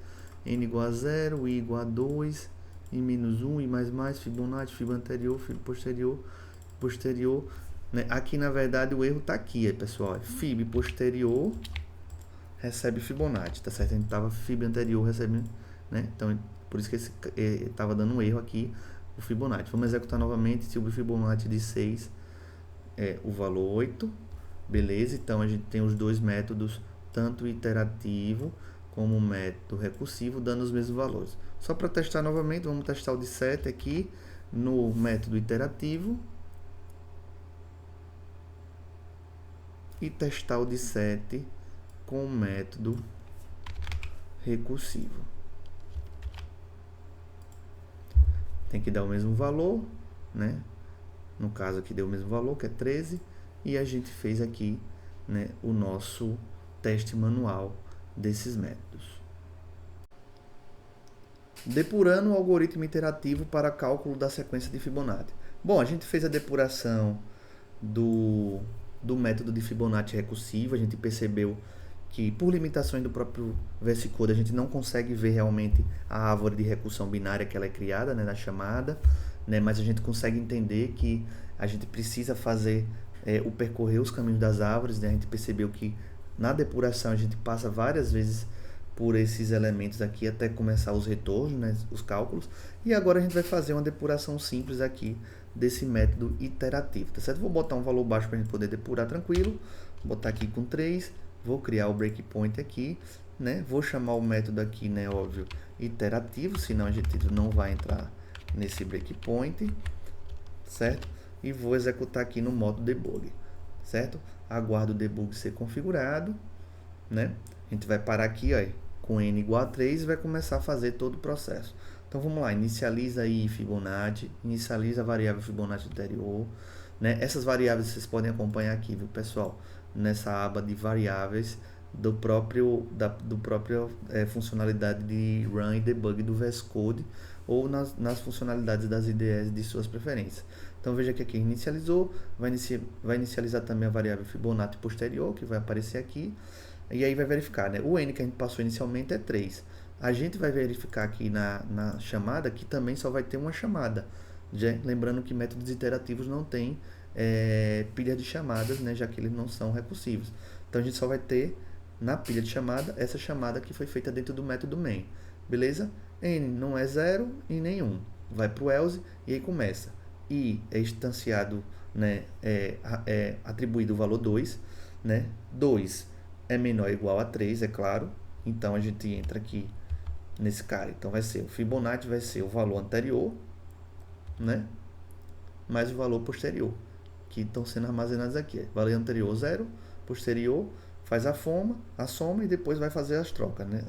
n igual a 0, i igual a 2, i menos 1, i mais, Fibonacci, fib anterior, fib posterior, né? Aqui na verdade o erro está aqui, pessoal, fib posterior recebe Fibonacci, tá certo? A gente tava fib anterior recebendo, né? Então por isso que estava dando um erro aqui o Fibonacci. Vamos executar novamente. Se o Fibonacci de 6 é o valor 8, beleza? Então a gente tem os dois métodos, tanto o iterativo como o método recursivo, dando os mesmos valores. Só para testar novamente, vamos testar o de 7 aqui no método iterativo e testar o de 7 com o método recursivo. tem que dar o mesmo valor, né? No caso aqui deu o mesmo valor, que é 13, e a gente fez aqui, né, o nosso teste manual desses métodos. Depurando o algoritmo iterativo para cálculo da sequência de Fibonacci. Bom, a gente fez a depuração do método de Fibonacci recursivo. A gente percebeu que, por limitações do próprio VS Code, a gente não consegue ver realmente a árvore de recursão binária que ela é criada, né, na chamada, né, mas a gente consegue entender que a gente precisa fazer o percorrer os caminhos das árvores, né. A gente percebeu que na depuração a gente passa várias vezes por esses elementos aqui até começar os retornos, né, os cálculos. E agora a gente vai fazer uma depuração simples aqui desse método iterativo, tá certo? Vou botar um valor baixo para a gente poder depurar tranquilo. Vou botar aqui com 3, vou criar o breakpoint aqui, né? Vou chamar o método aqui, né, óbvio, iterativo, senão a gente não vai entrar nesse breakpoint, certo? E vou executar aqui no modo debug, certo? Aguardo o debug ser configurado, né? A gente vai parar aqui, ó, com n igual a 3 e vai começar a fazer todo o processo. Então vamos lá, inicializa aí Fibonacci, inicializa a variável Fibonacci anterior, né? Essas variáveis vocês podem acompanhar aqui, viu, pessoal? Nessa aba de variáveis do próprio funcionalidade de Run e Debug do VS Code ou nas funcionalidades das IDEs de suas preferências. Então veja que aqui inicializou, vai inicializar também a variável Fibonacci posterior, que vai aparecer aqui, e aí vai verificar, né? O n que a gente passou inicialmente é 3. A gente vai verificar aqui na chamada que também só vai ter uma chamada. Lembrando que métodos iterativos não têm pilha de chamadas, né? Já que eles não são recursivos. Então a gente só vai ter na pilha de chamada essa chamada que foi feita dentro do método main. Beleza? N não é 0 e nem 1. Vai para o else e aí começa. I é instanciado, né? Atribuído o valor 2. Né? 2 é menor ou igual a 3, é claro. Então a gente entra aqui nesse cara. Então vai ser o Fibonacci, vai ser o valor anterior, né? Mais o valor posterior, que estão sendo armazenados aqui. Valor anterior 0, posterior faz a soma e depois vai fazer as trocas, né?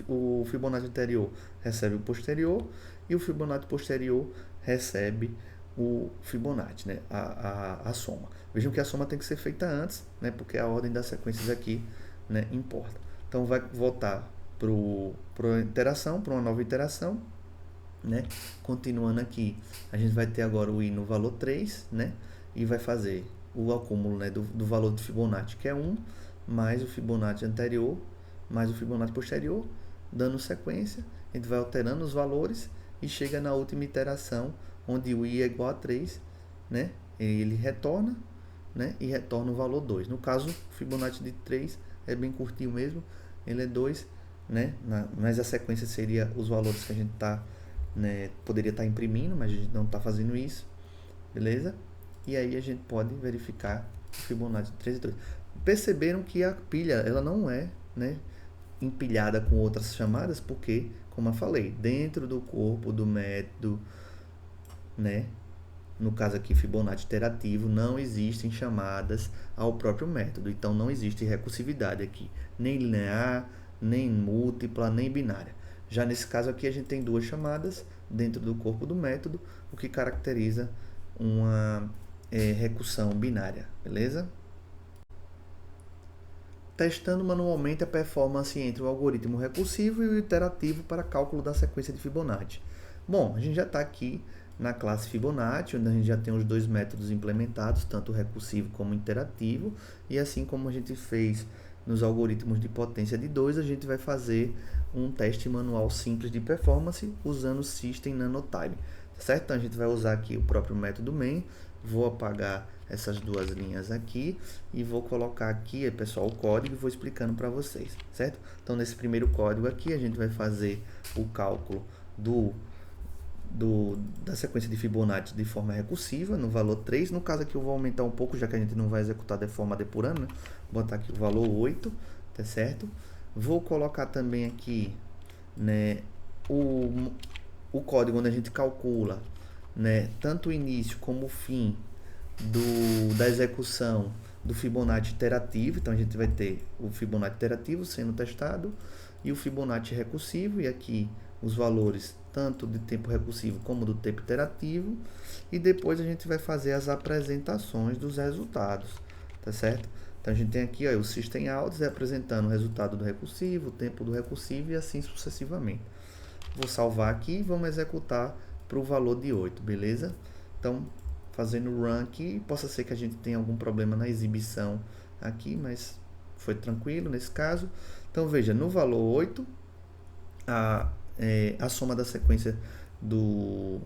O Fibonacci anterior recebe o posterior e o Fibonacci posterior recebe o Fibonacci, né? A soma. Vejam que a soma tem que ser feita antes, né? Porque a ordem das sequências aqui, né, importa. Então vai voltar para uma nova iteração, né? Continuando aqui, a gente vai ter agora o i no valor 3, né? E vai fazer o acúmulo, né, do valor do Fibonacci, que é 1, mais o Fibonacci anterior, mais o Fibonacci posterior, dando sequência. A gente vai alterando os valores e chega na última iteração, onde o i é igual a 3, né? Ele retorna, né? E retorna o valor 2. No caso, o Fibonacci de 3 é bem curtinho mesmo, ele é 2, né? Mas a sequência seria os valores que a gente né, poderia estar imprimindo, mas a gente não está fazendo isso, beleza? E aí a gente pode verificar o Fibonacci de 3 e 2. Perceberam que a pilha ela não é, né, empilhada com outras chamadas, porque, como eu falei, dentro do corpo do método, né, no caso aqui Fibonacci iterativo, não existem chamadas ao próprio método. Então não existe recursividade aqui, nem linear, nem múltipla, nem binária. Já nesse caso aqui a gente tem duas chamadas dentro do corpo do método, o que caracteriza uma recursão binária, beleza? Testando manualmente a performance entre o algoritmo recursivo e o iterativo para cálculo da sequência de Fibonacci. Bom, a gente já está aqui na classe Fibonacci, onde a gente já tem os dois métodos implementados, tanto o recursivo como o iterativo, e assim como a gente fez nos algoritmos de potência de 2, a gente vai fazer um teste manual simples de performance usando o System Nanotime, certo? Então a gente vai usar aqui o próprio método main, vou apagar essas duas linhas aqui e vou colocar aqui, pessoal, o código e vou explicando para vocês, certo? Então nesse primeiro código aqui a gente vai fazer o cálculo da sequência de Fibonacci de forma recursiva, no valor 3. No caso aqui eu vou aumentar um pouco, já que a gente não vai executar de forma depurando, né? Vou botar aqui o valor 8, tá certo? Vou colocar também aqui, né, o código onde a gente calcula, né, tanto o início como o fim da execução do Fibonacci iterativo. Então a gente vai ter o Fibonacci iterativo sendo testado e o Fibonacci recursivo, e aqui os valores tanto de tempo recursivo como do tempo iterativo, e depois a gente vai fazer as apresentações dos resultados, tá certo? Então a gente tem aqui, ó, o System Out representando o resultado do recursivo, o tempo do recursivo e assim sucessivamente. Vou salvar aqui e vamos executar para o valor de 8, beleza? Então, fazendo run aqui, possa ser que a gente tenha algum problema na exibição aqui, mas foi tranquilo nesse caso. Então, veja, no valor 8, a soma da sequência do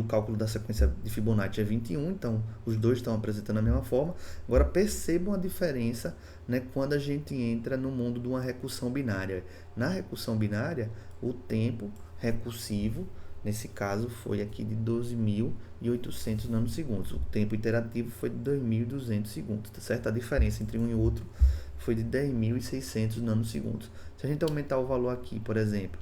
cálculo da sequência de Fibonacci é 21, então os dois estão apresentando a mesma forma. Agora percebam a diferença, né, quando a gente entra no mundo de uma recursão binária. Na recursão binária, o tempo recursivo, nesse caso, foi aqui de 12.800 nanosegundos. O tempo iterativo foi de 2.200 segundos, tá certo? A diferença entre um e outro foi de 10.600 nanosegundos. Se a gente aumentar o valor aqui, por exemplo,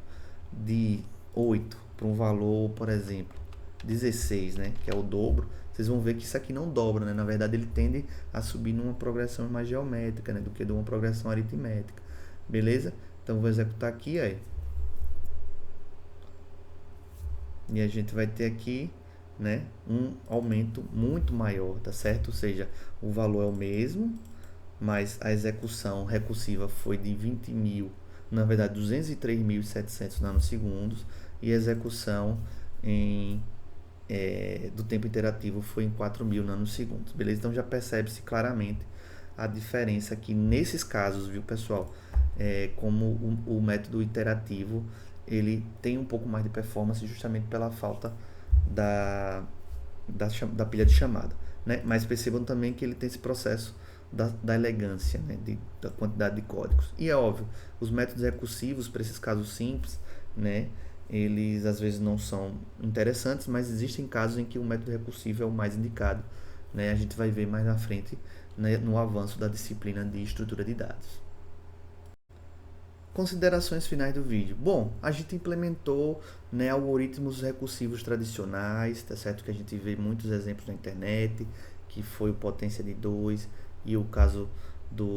de 8 para um valor, por exemplo, 16, né, que é o dobro, vocês vão ver que isso aqui não dobra, né? Na verdade, ele tende a subir numa progressão mais geométrica, né, do que de uma progressão aritmética. Beleza? Então, vou executar aqui, aí. E a gente vai ter aqui, né, um aumento muito maior, tá certo? Ou seja, o valor é o mesmo, mas a execução recursiva foi de 20.000, na verdade 203.700 nanosegundos, e a execução do tempo iterativo foi em 4.000 nanosegundos, beleza? Então já percebe-se claramente a diferença aqui nesses casos, viu, pessoal? Como o método iterativo ele tem um pouco mais de performance justamente pela falta da pilha de chamada, né? Mas percebam também que ele tem esse processo da elegância, né? Da quantidade de códigos. E é óbvio, os métodos recursivos para esses casos simples, né, eles às vezes não são interessantes, mas existem casos em que o método recursivo é o mais indicado, né? A gente vai ver mais na frente, né, no avanço da disciplina de estrutura de dados. Considerações finais do vídeo. Bom, a gente implementou, né, algoritmos recursivos tradicionais, tá certo? Que a gente vê muitos exemplos na internet, que foi o potência de 2 e o caso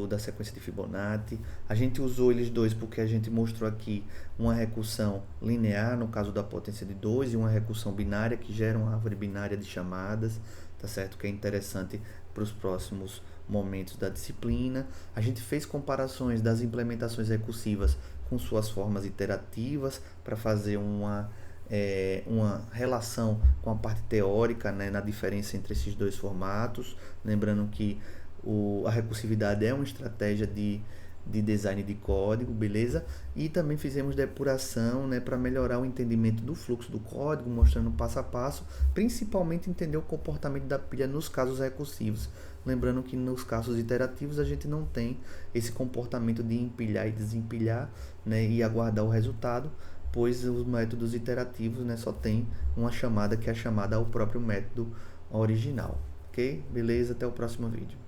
da sequência de Fibonacci. A gente usou eles dois porque a gente mostrou aqui uma recursão linear, no caso da potência de 2, e uma recursão binária, que gera uma árvore binária de chamadas, tá certo? Que é interessante para os próximos momentos da disciplina. A gente fez comparações das implementações recursivas com suas formas iterativas para fazer uma relação com a parte teórica, né, na diferença entre esses dois formatos. Lembrando que a recursividade é uma estratégia de design de código, beleza? E também fizemos depuração, né, para melhorar o entendimento do fluxo do código, mostrando passo a passo, principalmente entender o comportamento da pilha nos casos recursivos. Lembrando que nos casos iterativos a gente não tem esse comportamento de empilhar e desempilhar, né, e aguardar o resultado, pois os métodos iterativos, né, só tem uma chamada, que é a chamada ao próprio método original. Ok? Beleza? Até o próximo vídeo.